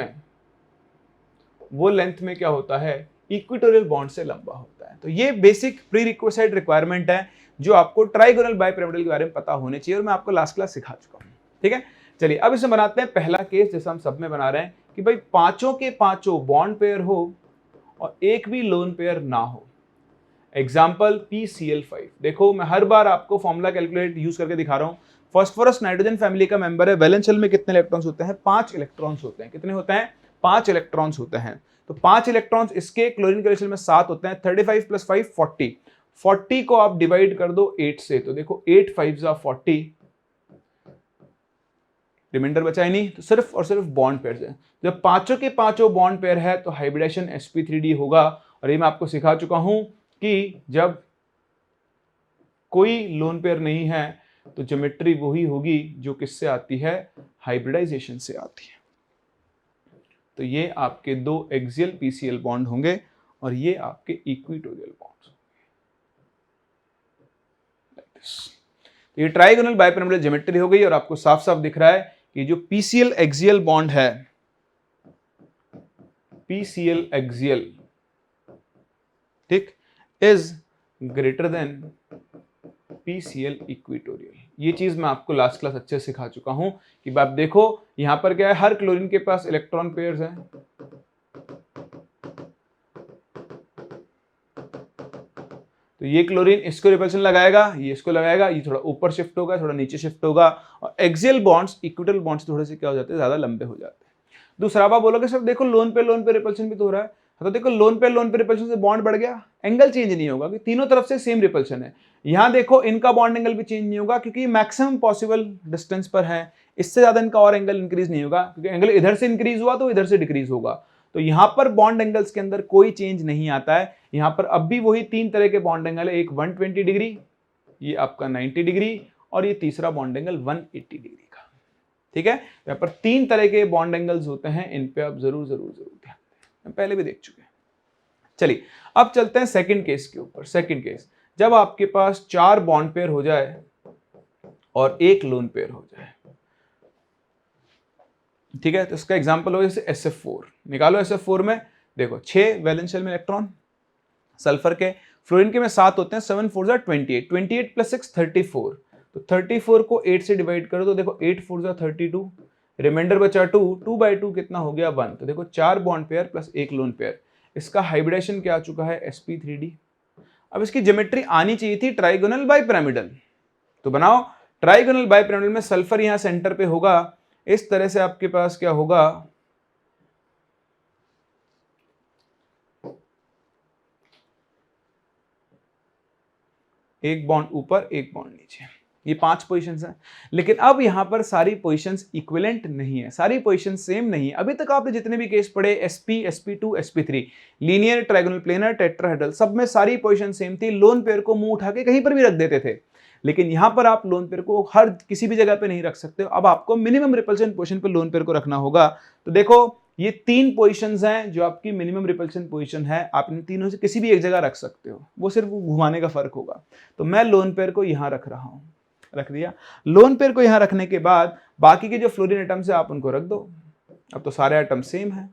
[SPEAKER 1] में क्या होता है, इक्वेटोरियल बॉन्ड से लंबा होता है। तो ये बेसिक प्री रिक्विजिट रिक्वायरमेंट है जो आपको ट्राइगोनल बाइपिरामिडल के बारे में पता होने चाहिए, और मैं आपको लास्ट क्लास सिखा चुका हूँ। ठीक है, चलिए अब इसे बनाते हैं पहला केस जैसा हम सब में बना रहे हैं कि भाई पांचों के पांचों बॉन्ड पेयर हो और एक भी लोन पेयर ना हो। Example PCl5। देखो मैं हर बार आपको फॉर्मूला कैलकुलेट यूज करके दिखा रहा हूँ। फॉस्फोरस नाइट्रोजन फैमिली का मेंबर है। वैलेंस शेल में कितने इलेक्ट्रॉन्स होते हैं, 5 इलेक्ट्रॉन्स होते हैं। कितने होते हैं, 5 इलेक्ट्रॉन्स होते हैं। तो 5 इलेक्ट्रॉन्स इसके, क्लोरीन के शेल में 7 होते हैं। 35 + 5 40। 40 को आप डिवाइड कर दो 8 से, तो देखो 8 5 40, रिमाइंडर बचा ही नहीं, तो सिर्फ और सिर्फ बॉन्ड पेयर है। जब पांचों के पांचों बॉन्ड पेयर है तो हाइब्रिडेशन sp3d होगा। और ये मैं आपको सिखा चुका हूं कि जब कोई लोन पेयर नहीं है तो ज्योमेट्री वही होगी जो किससे आती है, हाइब्रिडाइजेशन से आती है। तो ये आपके दो एक्सियल PCl बॉन्ड होंगे और ये आपके इक्वेटोरियल बॉन्ड्स होंगे। ये ट्राइगोनल बाइपिरामिडल ज्योमेट्री हो गई और आपको साफ साफ दिख रहा है कि जो PCl एक्सियल बॉन्ड है, PCl एक्सियल, ठीक, is greater than PCl equatorial. ये चीज मैं आपको लास्ट क्लास अच्छे से सिखा चुका हूं कि आप देखो यहां पर क्या है, हर क्लोरीन के पास इलेक्ट्रॉन पेयर्स हैं। तो ये क्लोरीन इसको रिपल्शन लगाएगा, ये इसको लगाएगा, ये थोड़ा ऊपर शिफ्ट होगा, थोड़ा नीचे शिफ्ट होगा, और एक्सियल बॉन्ड्स इक्वेटोरियल बॉन्ड्स थोड़े से क्या हो जाते हैं, ज्यादा लंबे हो जाते हैं। दूसरा आप बोलोगे सर देखो लोन पे रिपल्शन भी तो हो रहा है। तो देखो लोन पे रिपल्शन से बॉन्ड बढ़ गया, एंगल चेंज नहीं होगा कि तीनों तरफ से सेम रिपल्शन है। यहां देखो इनका बॉन्ड एंगल भी चेंज नहीं होगा क्योंकि मैक्सिमम पॉसिबल डिस्टेंस पर है, इससे ज्यादा इनका और एंगल इंक्रीज नहीं होगा, क्योंकि एंगल इधर से इंक्रीज हुआ तो इधर से डिक्रीज होगा। तो यहां पर बॉन्ड एंगल्स के अंदर कोई चेंज नहीं आता है। यहां पर अब भी वही 3 तरह के बॉन्ड एंगल है, एक 120 डिग्री, ये आपका 90 डिग्री, और ये तीसरा बॉन्ड एंगल 180 डिग्री का। ठीक है, यहाँ पर 3 तरह के बॉन्ड एंगल्स होते हैं, इन पे आप जरूर ध्यान दें, हम पहले भी देख चुके हैं। चलिए अब चलते हैं सेकंड केस के ऊपर। सेकंड केस, जब आपके पास 4 बॉन्ड पेयर हो जाए और एक लोन पेयर हो जाए। ठीक है, तो इसका एग्जांपल हो जैसे SF4 निकालो। SF4 में देखो 6 वैलेंस शेल में इलेक्ट्रॉन, सल्फर के, फ्लोरीन के में 7 होते हैं, 7 4 28, 28 + 6 34। तो 34 को 8 से डिवाइड करो तो देखो 8 4 32, रिमाइंडर बचा 2, 2/2 कितना हो गया 1। तो देखो 4 बॉन्ड पेयर प्लस एक लोन पेयर, इसका हाइब्रिडेशन क्या आ चुका है, sp3d। अब इसकी ज्योमेट्री आनी चाहिए थी ट्राइगोनल बाइपिरामिडल, तो बनाओ। ट्राइगोनल बाइपिरामिडल में सल्फर यहां सेंटर पे होगा, इस तरह से आपके पास क्या होगा, एक बॉन्ड ऊपर एक बॉन्ड नीचे, ये 5 पोजीशंस हैं। लेकिन अब यहां पर सारी पोजीशंस इक्विवेलेंट नहीं है, सारी पोजीशंस सेम नहीं है। अभी तक आपने जितने भी केस पढ़े sp sp2 sp3, linear, trigonal, planar, tetrahedral, सब में सारी पोजीशन सेम थी। लोन पेयर को मुंह उठा के कहीं पर भी रख देते थे, लेकिन यहां पर आप लोन पेयर को हर किसी भी जगह पे नहीं रख सकते हो। अब आपको मिनिमम रिपल्शन पोजीशन पर लोन पेयर को रखना होगा। तो देखो ये 3 पोजीशंस हैं जो आपकी मिनिमम रिपल्शन पोजीशन है, आप इन तीनों से किसी भी एक जगह रख सकते हो, वो सिर्फ घुमाने का फर्क होगा। तो मैं लोन पेयर को यहां रख रहा हूं, रख दिया। लोन पेयर को यहां रखने के बाद बाकी के जो फ्लोरीन एटम्स है आप उनको रख दो। अब तो सारे एटम सेम है।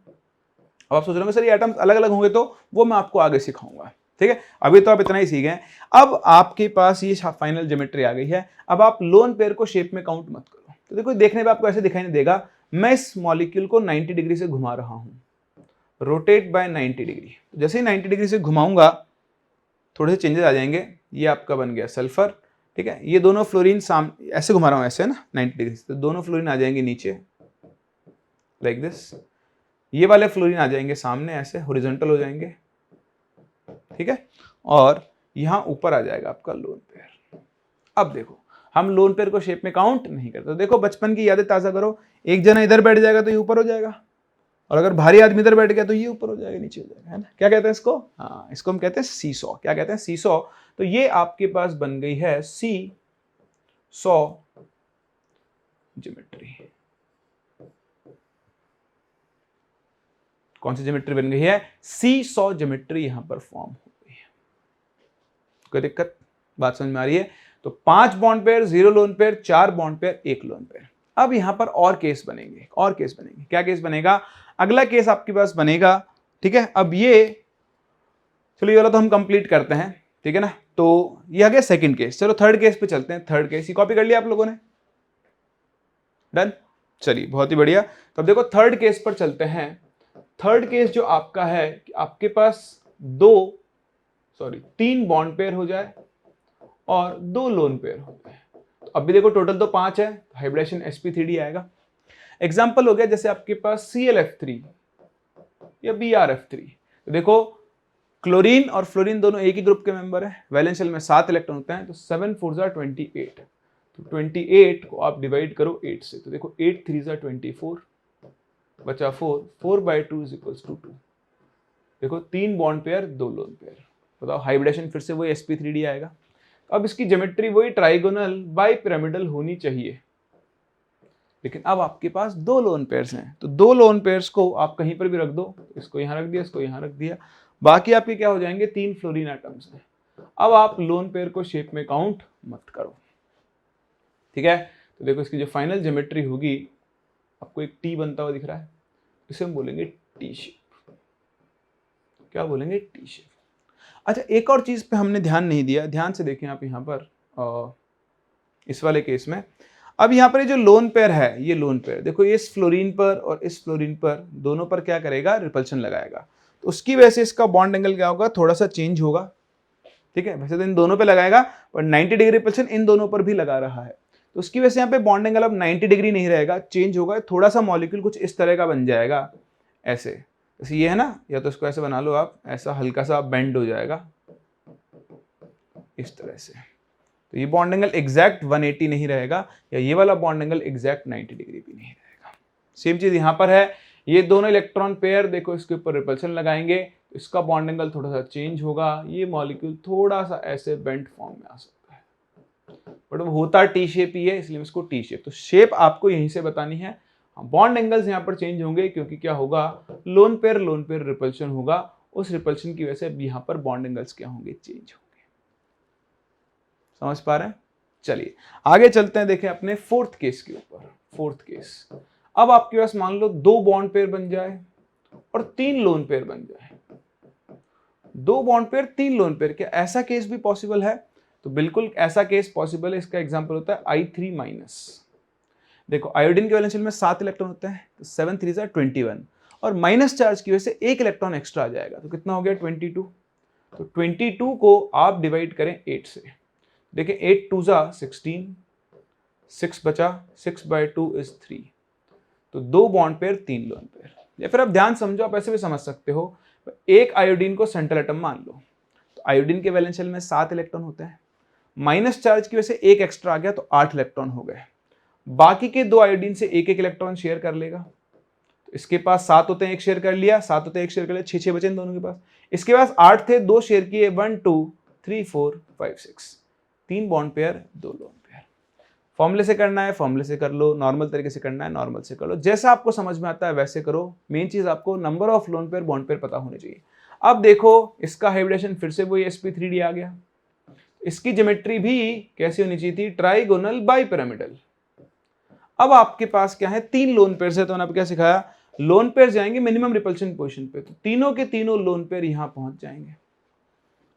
[SPEAKER 1] अब आप सोच रहे हो सर ये एटम्स अलग अलग होंगे, तो वो मैं आपको आगे सिखाऊंगा। ठीक है, अभी तो आप इतना ही सीखे हैं। अब आपके पास ये फाइनल ज्योमेट्री आ गई है। अब आप लोन पेयर को शेप में काउंट मत करो। तो देखो देखने में आपको ऐसे दिखाई नहीं देगा, मैं इस मॉलिक्यूल को 90 डिग्री से घुमा रहा हूं, रोटेट बाय 90 डिग्री। तो जैसे ही 90 डिग्री से घुमाऊंगा थोड़े से चेंजेस आ जाएंगे। ये आपका बन गया सल्फर, ठीक है। ये दोनों फ्लोरीन सामने ऐसे घुमा रहा हूं, ऐसे ना 90 डिग्री से, तो दोनों फ्लोरीन आ जाएंगे नीचे लाइक दिस। ये वाले फ्लोरीन आ जाएंगे सामने ऐसे हॉरिजॉन्टल हो जाएंगे, ठीक है। और यहां ऊपर आ जाएगा आपका लोन पेयर। अब देखो हम लोन पेयर को शेप में काउंट नहीं करते। देखो बचपन की यादें ताजा करो, एक जना इधर बैठ जाएगा तो ये ऊपर हो जाएगा, और अगर भारी आदमी इधर बैठ गया तो ये ऊपर हो जाएगा, नीचे हो जाएगा, है ना। क्या कहते हैं इसको, हाँ इसको हम कहते हैं सीसॉ। क्या कहते हैं, सीसॉ। तो ये आपके पास बन गई है सीसॉ ज्योमेट्री। कौन सी ज्योमेट्री बन गई है? सी सॉ ज्योमेट्री यहां पर फॉर्म हो गई है। कोई दिक्कत? बात समझ में आ रही है? तो 5 bond pair, 0 lone pair, 4 bond pair, 1 lone pair. अब यहां पर और केस बनेंगे, और केस बनेंगे। क्या केस बनेगा? अगला केस आपके पास बनेगा, ठीक है। अब ये चलो ये वाला तो हम कंप्लीट करते हैं, ठीक है ना। तो ये आ गया सेकंड केस। चलो थर्ड केस पे चलते हैं। थर्ड केस, ये कॉपी कर लिया आप लोगों ने? डन, चलिए बहुत ही बढ़िया। तो अब देखो थर्ड केस पर चलते हैं। थर्ड केस जो आपका है कि आपके पास 3 बॉन्ड पेयर हो जाए और 2 लोन पेयर हो जाए। तो अभी देखो टोटल तो 5 है, हाइब्रिडेशन sp3d आएगा। एग्जाम्पल हो गया जैसे आपके पास ClF3 या BrF3। तो देखो क्लोरीन और फ्लोरीन दोनों एक ही ग्रुप के मेंबर है, वैलेंस शेल में 7 इलेक्ट्रॉन होते हैं, तो 7 4 28। तो 28 को आप डिवाइड करो 8 से, तो देखो 8 3 24, बचा 4/2 = 2। देखो 3 बॉन्ड पेयर, 2 लोन पेयर। बताओ हाइब्रिडेशन फिर से वही sp3d आएगा। अब इसकी ज्योमेट्री वही ट्राइगोनल बाइपिरामिडल होनी चाहिए, लेकिन अब आपके पास 2 लोन पेयर्स हैं। तो 2 लोन पेयर्स को आप कहीं पर भी रख दो, इसको यहां रख दिया, इसको यहां रख दिया, बाकी आपके क्या हो जाएंगे? 3 फ्लोरीन एटम्स हैं। अब आप लोन पेयर को शेप में काउंट मत करो, ठीक है। तो देखो इसकी जो फाइनल ज्योमेट्री होगी, आपको एक टी बनता हुआ दिख रहा है, इसे हम बोलेंगे टी शेप। क्या बोलेंगे? T shape. अच्छा, एक और चीज पे हमने ध्यान नहीं दिया, ध्यान से देखें आप यहाँ पर इस वाले केस में। अब यहाँ पर ये जो लोन पेयर है, ये लोन पेयर देखो इस फ्लोरीन पर और इस फ्लोरीन पर दोनों पर क्या करेगा? रिपल्शन लगाएगा। तो उसकी वजह से इसका बॉन्ड एंगल क्या होगा? थोड़ा सा चेंज होगा, ठीक है। वैसे तो इन दोनों पे लगाएगा, पर 90 डिग्री रिपल्शन इन दोनों पर भी लगा रहा है, तो उसकी वजह से यहाँ पे बॉन्ड एंगल अब 90 डिग्री नहीं रहेगा, चेंज होगा। थोड़ा सा मॉलिक्यूल कुछ इस तरह का बन जाएगा, ऐसे जैसे ये है ना, या तो इसको ऐसे बना लो आप, ऐसा हल्का सा बेंड हो जाएगा इस तरह से। तो ये बॉन्ड एंगल एग्जैक्ट 180 नहीं रहेगा, या ये वाला बॉन्ड एंगल एग्जैक्ट 90 डिग्री भी नहीं रहेगा। सेम चीज यहां पर है, ये दोनों इलेक्ट्रॉन पेयर देखो इसके ऊपर रिपल्शन लगाएंगे, तो इसका बॉन्ड एंगल थोड़ा सा चेंज होगा, ये मॉलिक्यूल थोड़ा सा ऐसे बेंट फॉर्म में आ सकता है, बट वो होता टी शेप ही है, इसलिए इसको टी शेप। तो शेप आपको यहीं से बतानी है। बॉन्ड एंगल्स यहाँ पर चेंज होंगे, क्योंकि क्या होगा? लोन पेयर रिपल्शन होगा, उस रिपल्शन की वजह से यहाँ पर बॉन्ड एंगल्स क्या होंगे? चेंज होंगे। समझ पा रहे हैं? चलिए आगे चलते हैं, देखें अपने फोर्थ केस के ऊपर। फोर्थ केस, अब आपके पास मान लो 2 बॉन्ड पेयर बन जाए और 3 लोन पेयर बन जाए। 2 बॉन्ड पेयर, 3 लोन पेयर, क्या ऐसा केस भी पॉसिबल है? तो बिल्कुल ऐसा केस पॉसिबल है। इसका एग्जांपल होता है I3-। देखो आयोडीन के वैलेंस शेल में 7 इलेक्ट्रॉन होते हैं, तो 7 3 21, और माइनस चार्ज की वजह से 1 इलेक्ट्रॉन एक्स्ट्रा आ जाएगा, तो कितना हो गया? 22। तो 22 को आप डिवाइड करें 8 से, देखिए 8 2 16, 6 बचा, 6/2 = 3। तो 2 बॉन्ड पेयर, 3 लोन पेयर। या फिर आप ध्यान समझो, आप ऐसे भी समझ सकते हो, एक आयोडीन को सेंट्रल एटम मान लो, तो आयोडीन के वैलेंस शेल में 7 इलेक्ट्रॉन होते हैं, माइनस चार्ज की वजह से 1 एक्स्ट्रा आ गया, तो 8 इलेक्ट्रॉन हो गए। बाकी के 2 आयोडीन से 1 इलेक्ट्रॉन शेयर कर लेगा, तो इसके पास 7 होते हैं, 1 शेयर कर लिया, 7 होते हैं, 1 शेयर कर लिया, 6 बचे इन दोनों के पास। इसके पास 8 थे, 2 शेयर किए, 1 2 3 4 5 6, 3 बॉन्ड पेयर, 2 लोन पेयर। फॉर्मूले से करना है फॉर्मूले से कर लो, नॉर्मल तरीके से करना है नॉर्मल से कर लो, जैसा आपको समझ में आता है वैसे करो। मेन चीज आपको number of loan pair bond pair पता होने चाहिए। अब देखो इसका हाइब्रिडेशन फिर से वही sp3d आ गया। इसकी ज्योमेट्री भी कैसी होनी चाहिए थी? Trigonal bipyramidal. अब आपके पास क्या है? 3 लोन पेयर है, तो मैंने आपको क्या सिखाया? लोन पेयर जाएंगे मिनिमम रिपल्शन पोजीशन पे, तो तीनों के तीनों लोन पेयर यहां पहुंच जाएंगे।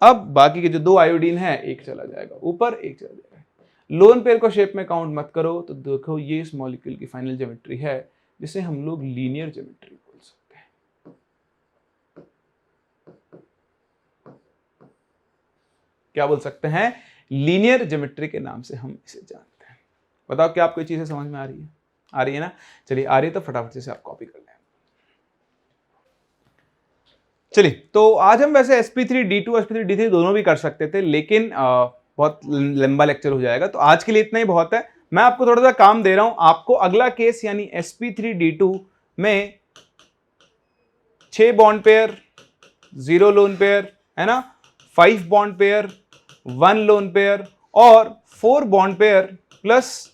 [SPEAKER 1] अब बाकी के जो 2 आयोडीन है, एक चला जाएगा ऊपर, एक चला जाएगा। लोन पेयर को शेप में काउंट मत करो। तो देखो ये इस मॉलिक्यूल की फाइनल ज्योमेट्री है, जिसे हम लोग लीनियर ज्योमेट्री बोल सकते हैं। क्या बोल सकते हैं? लीनियर ज्योमेट्री के नाम से हम इसे जानते हैं। बताओ क्या आपको ये चीजें समझ में आ रही है? आ रही है ना? चलिए आ रही है तो फटाफट से आप कॉपी कर लें। चलिए तो आज हम वैसे sp3d2 sp3d3 दोनों भी कर सकते थे, लेकिन बहुत लंबा लेक्चर हो जाएगा, तो आज के लिए इतना ही बहुत है। मैं आपको थोड़ा सा काम दे रहा हूं। आपको अगला केस यानी sp3d2 में 6 बॉन्ड पेयर, 0 लोन पेयर, है ना, 5 बॉन्ड पेयर, 1 लोन पेयर और 4 बॉन्ड पेयर प्लस